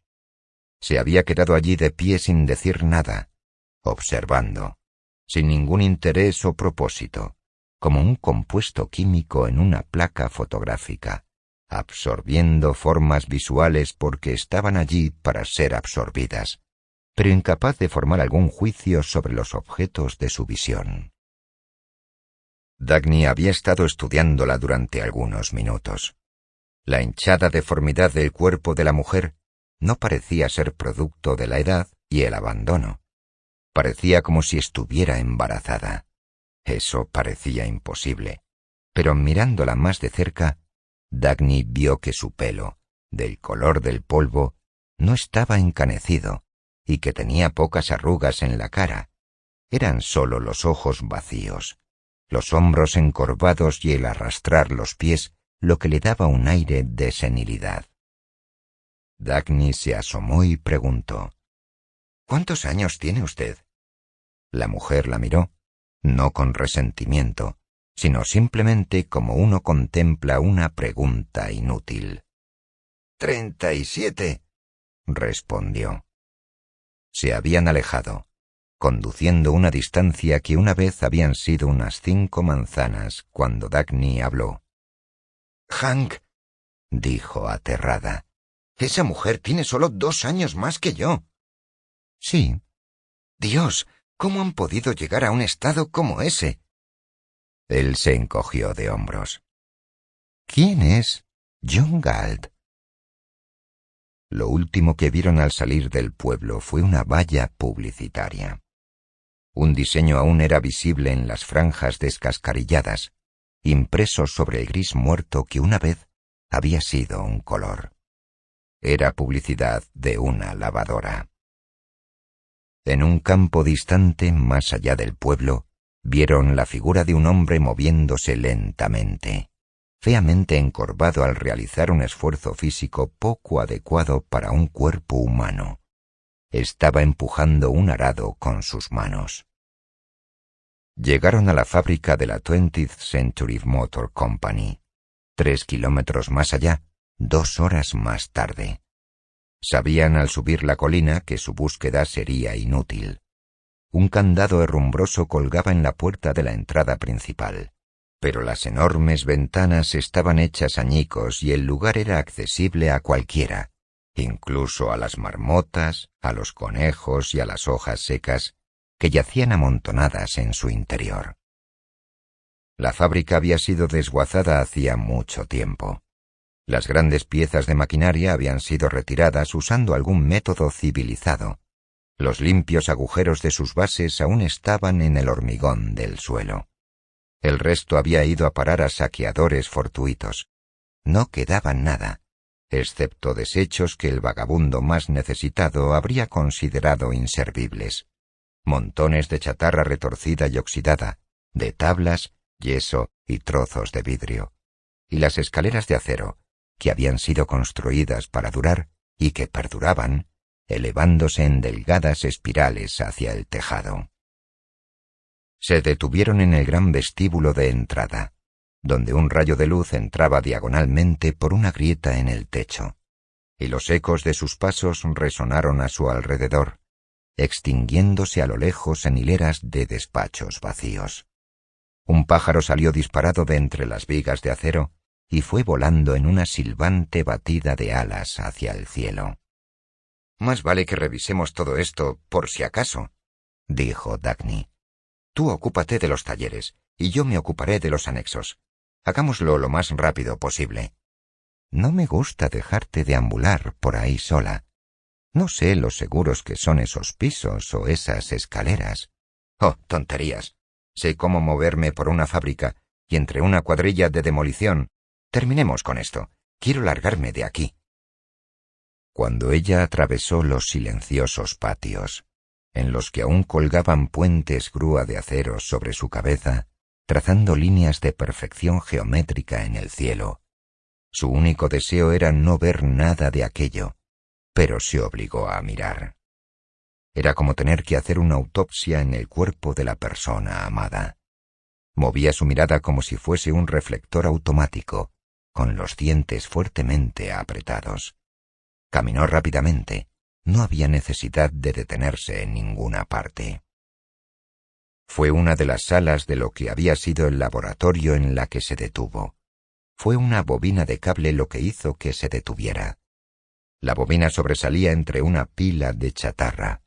Se había quedado allí de pie sin decir nada, observando, sin ningún interés o propósito, como un compuesto químico en una placa fotográfica, absorbiendo formas visuales porque estaban allí para ser absorbidas, pero incapaz de formar algún juicio sobre los objetos de su visión. Dagny había estado estudiándola durante algunos minutos. La hinchada deformidad del cuerpo de la mujer no parecía ser producto de la edad y el abandono. Parecía como si estuviera embarazada. Eso parecía imposible, pero mirándola más de cerca, Dagny vio que su pelo, del color del polvo, no estaba encanecido y que tenía pocas arrugas en la cara. Eran solo los ojos vacíos, los hombros encorvados y el arrastrar los pies lo que le daba un aire de senilidad. Dagny se asomó y preguntó: «¿Cuántos años tiene usted?» La mujer la miró, no con resentimiento, sino simplemente como uno contempla una pregunta inútil. 37, respondió. Se habían alejado, conduciendo una distancia que una vez habían sido unas 5 manzanas cuando Dagny habló. «Hank», dijo aterrada, «esa mujer tiene solo 2 años más que yo». «Sí». «Dios, ¿cómo han podido llegar a un estado como ese?» Él se encogió de hombros. «¿Quién es John Galt?» Lo último que vieron al salir del pueblo fue una valla publicitaria. Un diseño aún era visible en las franjas descascarilladas, impreso sobre el gris muerto que una vez había sido un color. Era publicidad de una lavadora. En un campo distante, más allá del pueblo, vieron la figura de un hombre moviéndose lentamente, feamente encorvado al realizar un esfuerzo físico poco adecuado para un cuerpo humano. Estaba empujando un arado con sus manos. Llegaron a la fábrica de la 20th Century Motor Company, 3 kilómetros más allá, 2 horas más tarde. Sabían al subir la colina que su búsqueda sería inútil. Un candado herrumbroso colgaba en la puerta de la entrada principal, pero las enormes ventanas estaban hechas añicos y el lugar era accesible a cualquiera, incluso a las marmotas, a los conejos y a las hojas secas que yacían amontonadas en su interior. La fábrica había sido desguazada hacía mucho tiempo. Las grandes piezas de maquinaria habían sido retiradas usando algún método civilizado. Los limpios agujeros de sus bases aún estaban en el hormigón del suelo. El resto había ido a parar a saqueadores fortuitos. No quedaba nada, excepto desechos que el vagabundo más necesitado habría considerado inservibles. Montones de chatarra retorcida y oxidada, de tablas, yeso y trozos de vidrio. Y las escaleras de acero, que habían sido construidas para durar y que perduraban, elevándose en delgadas espirales hacia el tejado. Se detuvieron en el gran vestíbulo de entrada, donde un rayo de luz entraba diagonalmente por una grieta en el techo, y los ecos de sus pasos resonaron a su alrededor, extinguiéndose a lo lejos en hileras de despachos vacíos. Un pájaro salió disparado de entre las vigas de acero y fue volando en una silbante batida de alas hacia el cielo. «Más vale que revisemos todo esto por si acaso», dijo Dagny. «Tú ocúpate de los talleres y yo me ocuparé de los anexos. Hagámoslo lo más rápido posible». «No me gusta dejarte deambular por ahí sola. No sé lo seguros que son esos pisos o esas escaleras». «Oh, tonterías. Sé cómo moverme por una fábrica y entre una cuadrilla de demolición. Terminemos con esto. Quiero largarme de aquí». Cuando ella atravesó los silenciosos patios, en los que aún colgaban puentes grúa de acero sobre su cabeza, trazando líneas de perfección geométrica en el cielo, su único deseo era no ver nada de aquello, pero se obligó a mirar. Era como tener que hacer una autopsia en el cuerpo de la persona amada. Movía su mirada como si fuese un reflector automático, con los dientes fuertemente apretados. Caminó rápidamente. No había necesidad de detenerse en ninguna parte. Fue una de las salas de lo que había sido el laboratorio en la que se detuvo. Fue una bobina de cable lo que hizo que se detuviera. La bobina sobresalía entre una pila de chatarra.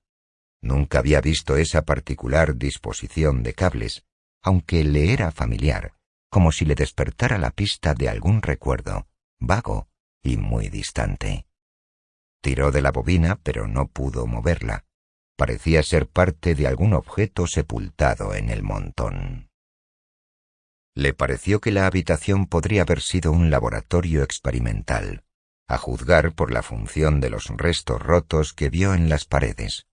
Nunca había visto esa particular disposición de cables, aunque le era familiar, como si le despertara la pista de algún recuerdo, vago y muy distante. Tiró de la bobina, pero no pudo moverla. Parecía ser parte de algún objeto sepultado en el montón. Le pareció que la habitación podría haber sido un laboratorio experimental, a juzgar por la función de los restos rotos que vio en las paredes.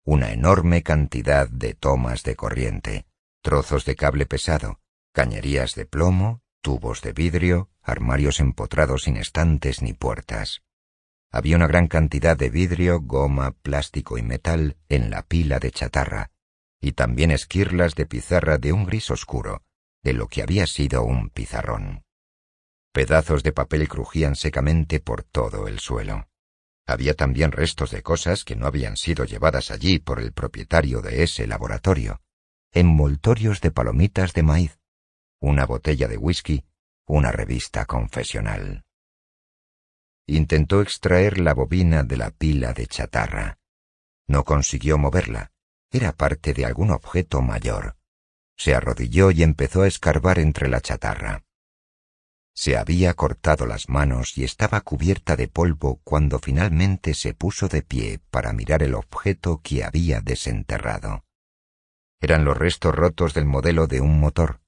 Una enorme cantidad de tomas de corriente, trozos de cable pesado, cañerías de plomo, tubos de vidrio, armarios empotrados sin estantes ni puertas. Había una gran cantidad de vidrio, goma, plástico y metal en la pila de chatarra, y también esquirlas de pizarra de un gris oscuro, de lo que había sido un pizarrón. Pedazos de papel crujían secamente por todo el suelo. Había también restos de cosas que no habían sido llevadas allí por el propietario de ese laboratorio. Envoltorios de palomitas de maíz, una botella de whisky, una revista confesional. Intentó extraer la bobina de la pila de chatarra. No consiguió moverla. Era parte de algún objeto mayor. Se arrodilló y empezó a escarbar entre la chatarra. Se había cortado las manos y estaba cubierta de polvo cuando finalmente se puso de pie para mirar el objeto que había desenterrado. Eran los restos rotos del modelo de un motor.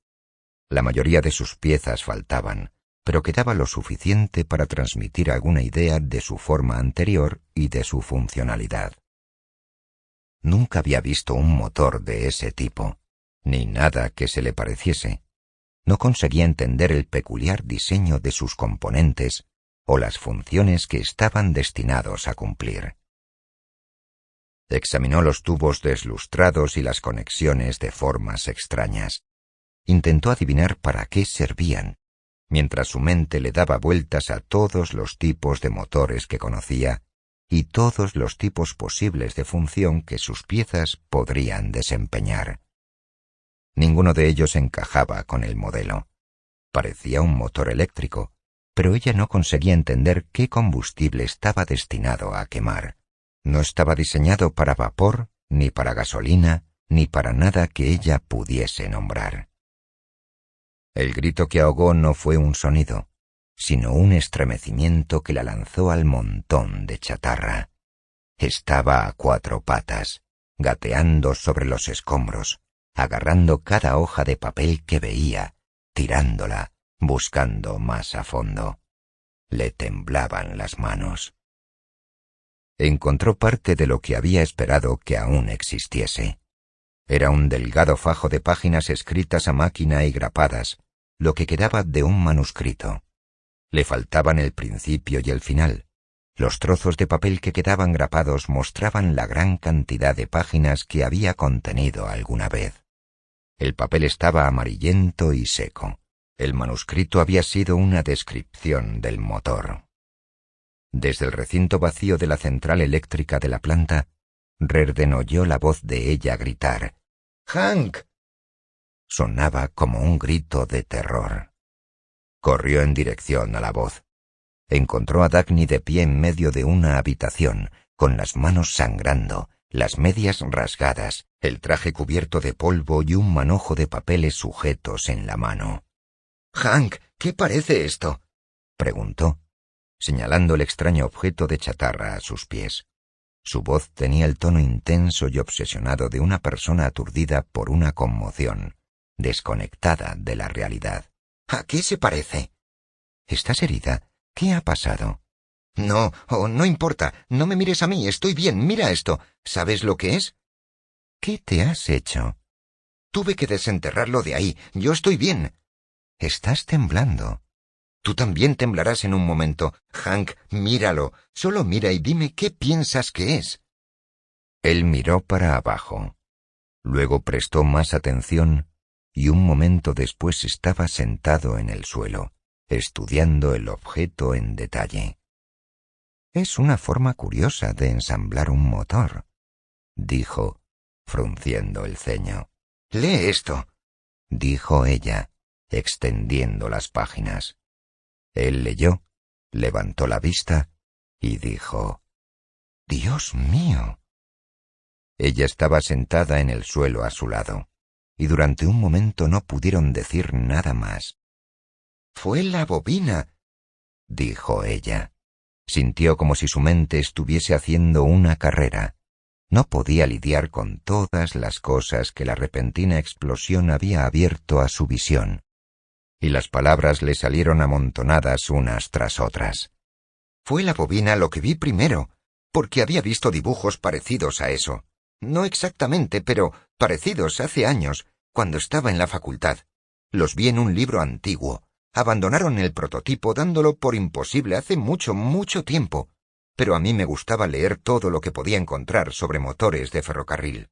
La mayoría de sus piezas faltaban, pero quedaba lo suficiente para transmitir alguna idea de su forma anterior y de su funcionalidad. Nunca había visto un motor de ese tipo. ni nada que se le pareciese. No conseguía entender el peculiar diseño de sus componentes o las funciones que estaban destinados a cumplir. Examinó los tubos deslustrados y las conexiones de formas extrañas. Intentó adivinar para qué servían, mientras su mente le daba vueltas a todos los tipos de motores que conocía y todos los tipos posibles de función que sus piezas podrían desempeñar. Ninguno de ellos encajaba con el modelo. Parecía un motor eléctrico, pero ella no conseguía entender qué combustible estaba destinado a quemar. No estaba diseñado para vapor, ni para gasolina, ni para nada que ella pudiese nombrar. El grito que ahogó no fue un sonido, sino un estremecimiento que la lanzó al montón de chatarra. Estaba a 4 patas, gateando sobre los escombros, agarrando cada hoja de papel que veía, tirándola, buscando más a fondo. Le temblaban las manos. Encontró parte de lo que había esperado que aún existiese. Era un delgado fajo de páginas escritas a máquina y grapadas, lo que quedaba de un manuscrito. Le faltaban el principio y el final. Los trozos de papel que quedaban grapados mostraban la gran cantidad de páginas que había contenido alguna vez. El papel estaba amarillento y seco. El manuscrito había sido una descripción del motor. Desde el recinto vacío de la central eléctrica de la planta, Reardon oyó la voz de ella gritar: «¡Hank!». Sonaba como un grito de terror. Corrió en dirección a la voz. Encontró a Dagny de pie en medio de una habitación, con las manos sangrando, las medias rasgadas, el traje cubierto de polvo y un manojo de papeles sujetos en la mano. «Hank, ¿qué parece esto?», preguntó, señalando el extraño objeto de chatarra a sus pies. Su voz tenía el tono intenso y obsesionado de una persona aturdida por una conmoción, desconectada de la realidad. «¿A qué se parece?». «¿Estás herida? ¿Qué ha pasado?». «No, no importa. No me mires a mí. Estoy bien. Mira esto. ¿Sabes lo que es?». «¿Qué te has hecho?». «Tuve que desenterrarlo de ahí. Yo estoy bien». «Estás temblando». «Tú también temblarás en un momento. Hank, míralo. Solo mira y dime qué piensas que es». Él miró para abajo. Luego prestó más atención y un momento después estaba sentado en el suelo, estudiando el objeto en detalle. «Es una forma curiosa de ensamblar un motor», dijo, frunciendo el ceño. «Lee esto», dijo ella, extendiendo las páginas. Él leyó, levantó la vista y dijo: «¡Dios mío!». Ella estaba sentada en el suelo a su lado, y durante un momento no pudieron decir nada más. «Fue la bobina», dijo ella. Sintió como si su mente estuviese haciendo una carrera. No podía lidiar con todas las cosas que la repentina explosión había abierto a su visión, y las palabras le salieron amontonadas unas tras otras. «Fue la bobina lo que vi primero, porque había visto dibujos parecidos a eso. No exactamente, pero parecidos hace años, cuando estaba en la facultad. Los vi en un libro antiguo. Abandonaron el prototipo dándolo por imposible hace mucho, mucho tiempo. Pero a mí me gustaba leer todo lo que podía encontrar sobre motores de ferrocarril.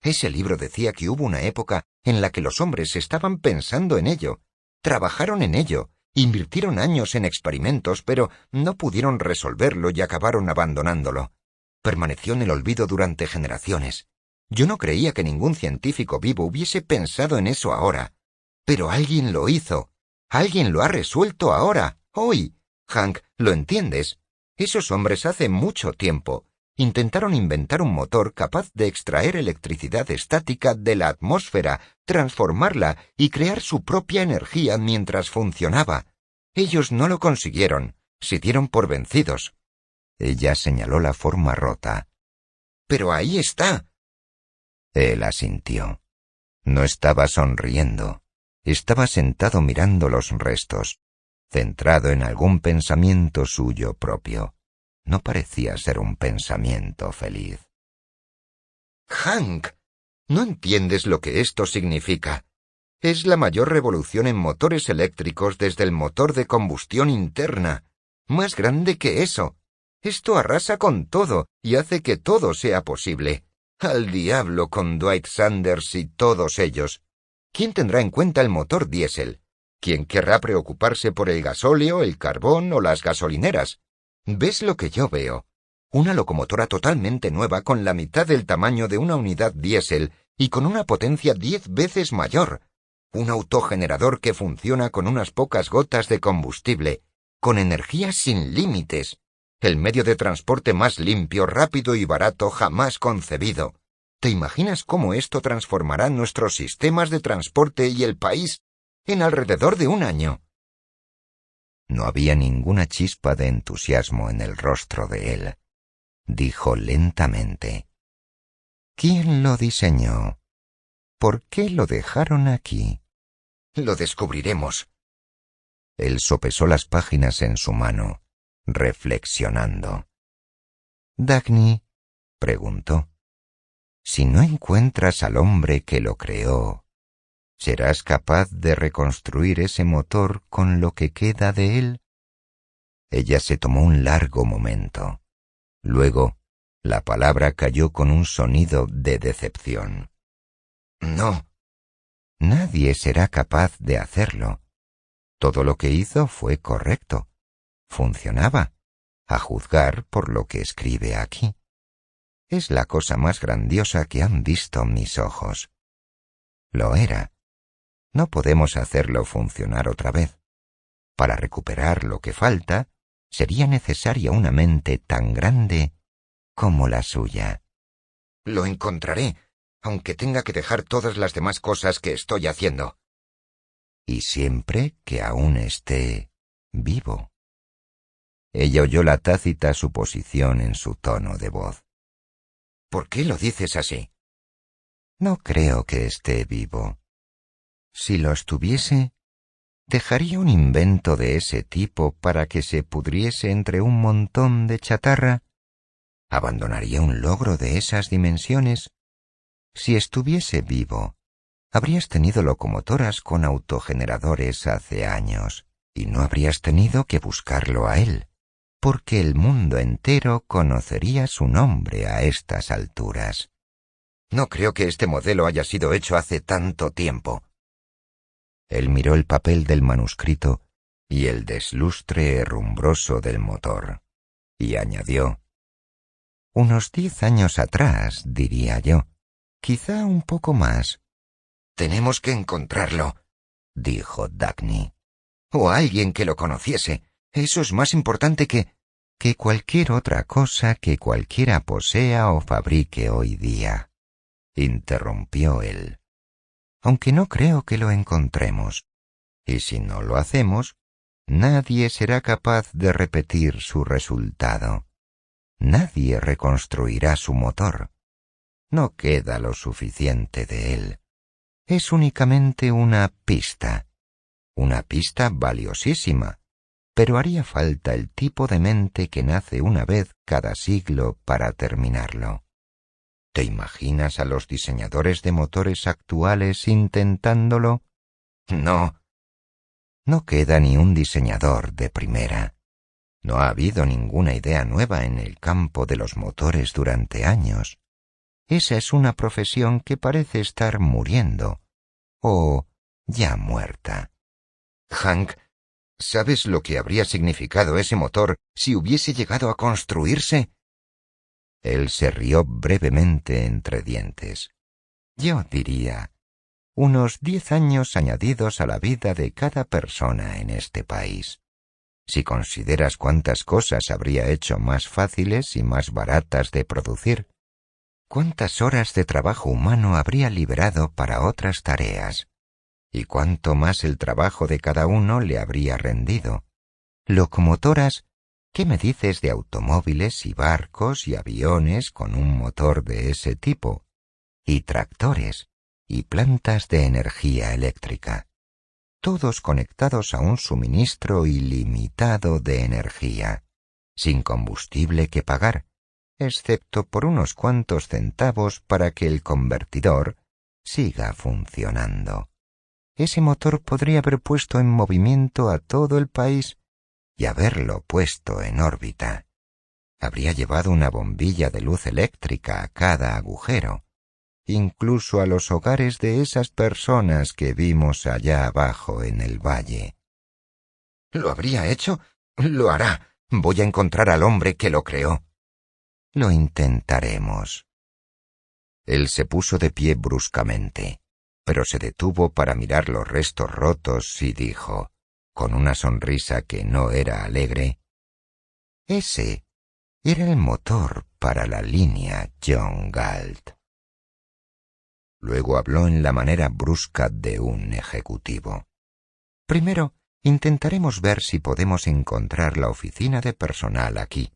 Ese libro decía que hubo una época en la que los hombres estaban pensando en ello. Trabajaron en ello, invirtieron años en experimentos, pero no pudieron resolverlo y acabaron abandonándolo. Permaneció en el olvido durante generaciones. Yo no creía que ningún científico vivo hubiese pensado en eso ahora. Pero alguien lo hizo. Alguien lo ha resuelto ahora, hoy. Hank, ¿lo entiendes? Esos hombres hace mucho tiempo intentaron inventar un motor capaz de extraer electricidad estática de la atmósfera, transformarla y crear su propia energía mientras funcionaba. Ellos no lo consiguieron, se dieron por vencidos». Ella señaló la forma rota. «Pero ahí está». Él asintió. No estaba sonriendo. Estaba sentado mirando los restos, centrado en algún pensamiento suyo propio. No parecía ser un pensamiento feliz. «Hank», No entiendes lo que esto significa. Es la mayor revolución en motores eléctricos desde el motor de combustión interna. Más grande que eso. Esto arrasa con todo y hace que todo sea posible. Al diablo con Dwight Sanders y todos ellos. ¿Quién tendrá en cuenta el motor diésel? ¿Quién querrá preocuparse por el gasóleo, el carbón o las gasolineras? ¿Ves lo que yo veo? Una locomotora totalmente nueva con la mitad del tamaño de una unidad diésel y con una potencia 10 veces mayor. Un autogenerador que funciona con unas pocas gotas de combustible, con energía sin límites. El medio de transporte más limpio, rápido y barato jamás concebido. ¿Te imaginas cómo esto transformará nuestros sistemas de transporte y el país en alrededor de un año? No había ninguna chispa de entusiasmo en el rostro de él. Dijo lentamente: ¿Quién lo diseñó? ¿Por qué lo dejaron aquí? Lo descubriremos. Él sopesó las páginas en su mano, reflexionando. Dagny preguntó: si no encuentras al hombre que lo creó, ¿serás capaz de reconstruir ese motor con lo que queda de él? Ella se tomó un largo momento. Luego, la palabra cayó con un sonido de decepción. No. Nadie será capaz de hacerlo. Todo lo que hizo fue correcto. Funcionaba, a juzgar por lo que escribe aquí. Es la cosa más grandiosa que han visto mis ojos. Lo era. No podemos hacerlo funcionar otra vez. Para recuperar lo que falta, sería necesaria una mente tan grande como la suya. Lo encontraré, aunque tenga que dejar todas las demás cosas que estoy haciendo. Y siempre que aún esté vivo. Ella oyó la tácita suposición en su tono de voz. ¿Por qué lo dices así? No creo que esté vivo. Si lo estuviese, ¿dejaría un invento de ese tipo para que se pudriese entre un montón de chatarra? ¿Abandonaría un logro de esas dimensiones? Si estuviese vivo, habrías tenido locomotoras con autogeneradores hace años, y no habrías tenido que buscarlo a él, porque el mundo entero conocería su nombre a estas alturas. No creo que este modelo haya sido hecho hace tanto tiempo. Él miró el papel del manuscrito y el deslustre herrumbroso del motor, y añadió: unos 10 años atrás, diría yo. Quizá un poco más. Tenemos que encontrarlo, dijo Dagny. O alguien que lo conociese. Eso es más importante que cualquier otra cosa que cualquiera posea o fabrique hoy día, interrumpió él. Aunque no creo que lo encontremos. Y si no lo hacemos, nadie será capaz de repetir su resultado. Nadie reconstruirá su motor. No queda lo suficiente de él. Es únicamente una pista valiosísima, pero haría falta el tipo de mente que nace una vez cada siglo para terminarlo. ¿Te imaginas a los diseñadores de motores actuales intentándolo? No. No queda ni un diseñador de primera. No ha habido ninguna idea nueva en el campo de los motores durante años. Esa es una profesión que parece estar muriendo, o ya muerta. Hank, ¿sabes lo que habría significado ese motor si hubiese llegado a construirse? Él se rió brevemente entre dientes. Yo diría, unos 10 años añadidos a la vida de cada persona en este país. Si consideras cuántas cosas habría hecho más fáciles y más baratas de producir, cuántas horas de trabajo humano habría liberado para otras tareas, y cuánto más el trabajo de cada uno le habría rendido. Locomotoras, ¿qué me dices de automóviles y barcos y aviones con un motor de ese tipo? Y tractores, y plantas de energía eléctrica. Todos conectados a un suministro ilimitado de energía, sin combustible que pagar, excepto por unos cuantos centavos para que el convertidor siga funcionando. Ese motor podría haber puesto en movimiento a todo el país y haberlo puesto en órbita. Habría llevado una bombilla de luz eléctrica a cada agujero, incluso a los hogares de esas personas que vimos allá abajo en el valle. ¿Lo habría hecho? Lo hará. Voy a encontrar al hombre que lo creó. Lo intentaremos. Él se puso de pie bruscamente, pero se detuvo para mirar los restos rotos y dijo, con una sonrisa que no era alegre: ese era el motor para la línea John Galt. Luego habló en la manera brusca de un ejecutivo. Primero, intentaremos ver si podemos encontrar la oficina de personal aquí.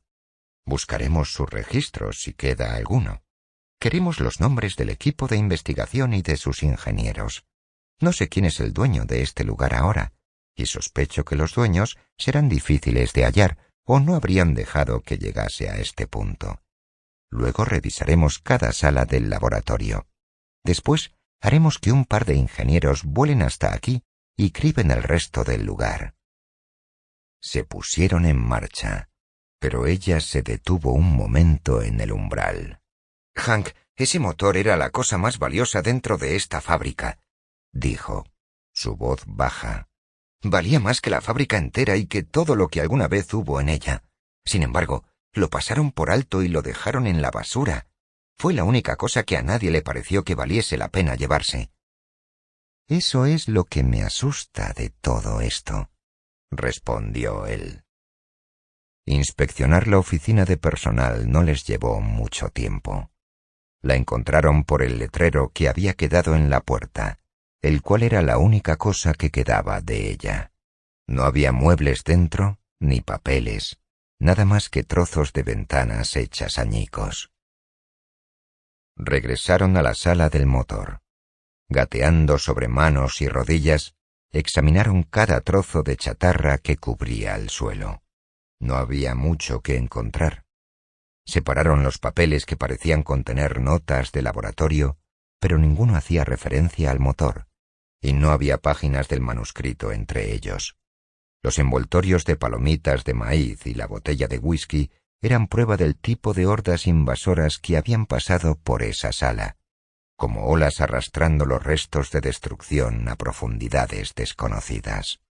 Buscaremos sus registros si queda alguno. Queremos los nombres del equipo de investigación y de sus ingenieros. No sé quién es el dueño de este lugar ahora, y sospecho que los dueños serán difíciles de hallar o no habrían dejado que llegase a este punto. Luego revisaremos cada sala del laboratorio. Después haremos que un par de ingenieros vuelen hasta aquí y criben el resto del lugar. Se pusieron en marcha, pero ella se detuvo un momento en el umbral. Hank, ese motor era la cosa más valiosa dentro de esta fábrica, dijo, su voz baja. Valía más que la fábrica entera y que todo lo que alguna vez hubo en ella. Sin embargo, lo pasaron por alto y lo dejaron en la basura. Fue la única cosa que a nadie le pareció que valiese la pena llevarse. Eso es lo que me asusta de todo esto, respondió él. Inspeccionar la oficina de personal no les llevó mucho tiempo. La encontraron por el letrero que había quedado en la puerta, el cual era la única cosa que quedaba de ella. No había muebles dentro, ni papeles, nada más que trozos de ventanas hechas añicos. Regresaron a la sala del motor. Gateando sobre manos y rodillas, examinaron cada trozo de chatarra que cubría el suelo. No había mucho que encontrar. Separaron los papeles que parecían contener notas de laboratorio, pero ninguno hacía referencia al motor, y no había páginas del manuscrito entre ellos. Los envoltorios de palomitas de maíz y la botella de whisky eran prueba del tipo de hordas invasoras que habían pasado por esa sala, como olas arrastrando los restos de destrucción a profundidades desconocidas.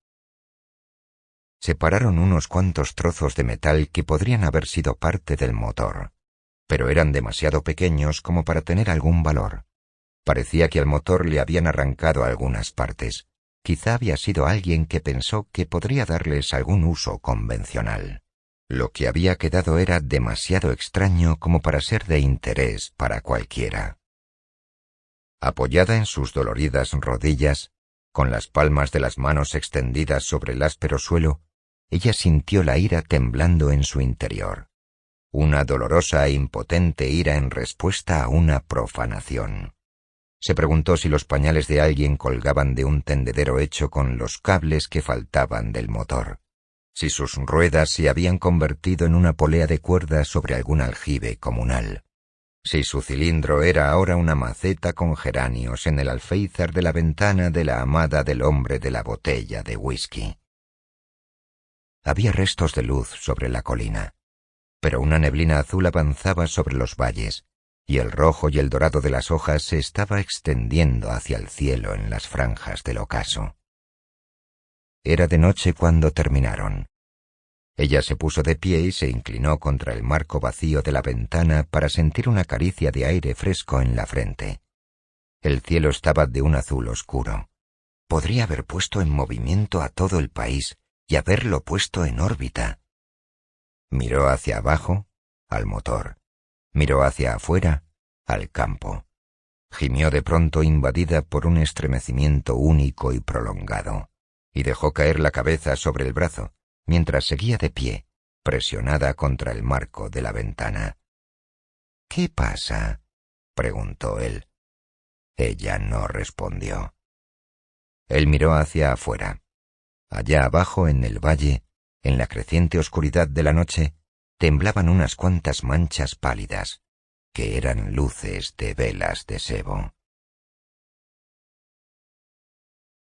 Separaron unos cuantos trozos de metal que podrían haber sido parte del motor, pero eran demasiado pequeños como para tener algún valor. Parecía que al motor le habían arrancado algunas partes. Quizá había sido alguien que pensó que podría darles algún uso convencional. Lo que había quedado era demasiado extraño como para ser de interés para cualquiera. Apoyada en sus doloridas rodillas, con las palmas de las manos extendidas sobre el áspero suelo, ella sintió la ira temblando en su interior. Una dolorosa e impotente ira en respuesta a una profanación. Se preguntó si los pañales de alguien colgaban de un tendedero hecho con los cables que faltaban del motor, si sus ruedas se habían convertido en una polea de cuerda sobre algún aljibe comunal, si su cilindro era ahora una maceta con geranios en el alféizar de la ventana de la amada del hombre de la botella de whisky. Había restos de luz sobre la colina, pero una neblina azul avanzaba sobre los valles, y el rojo y el dorado de las hojas se estaba extendiendo hacia el cielo en las franjas del ocaso. Era de noche cuando terminaron. Ella se puso de pie y se inclinó contra el marco vacío de la ventana para sentir una caricia de aire fresco en la frente. El cielo estaba de un azul oscuro. Podría haber puesto en movimiento a todo el país y haberlo puesto en órbita. Miró hacia abajo, al motor. Miró hacia afuera, al campo. Gimió de pronto invadida por un estremecimiento único y prolongado, y dejó caer la cabeza sobre el brazo, mientras seguía de pie, presionada contra el marco de la ventana. —¿Qué pasa? —preguntó él. Ella no respondió. Él miró hacia afuera. Allá abajo, en el valle, en la creciente oscuridad de la noche, temblaban unas cuantas manchas pálidas, que eran luces de velas de sebo.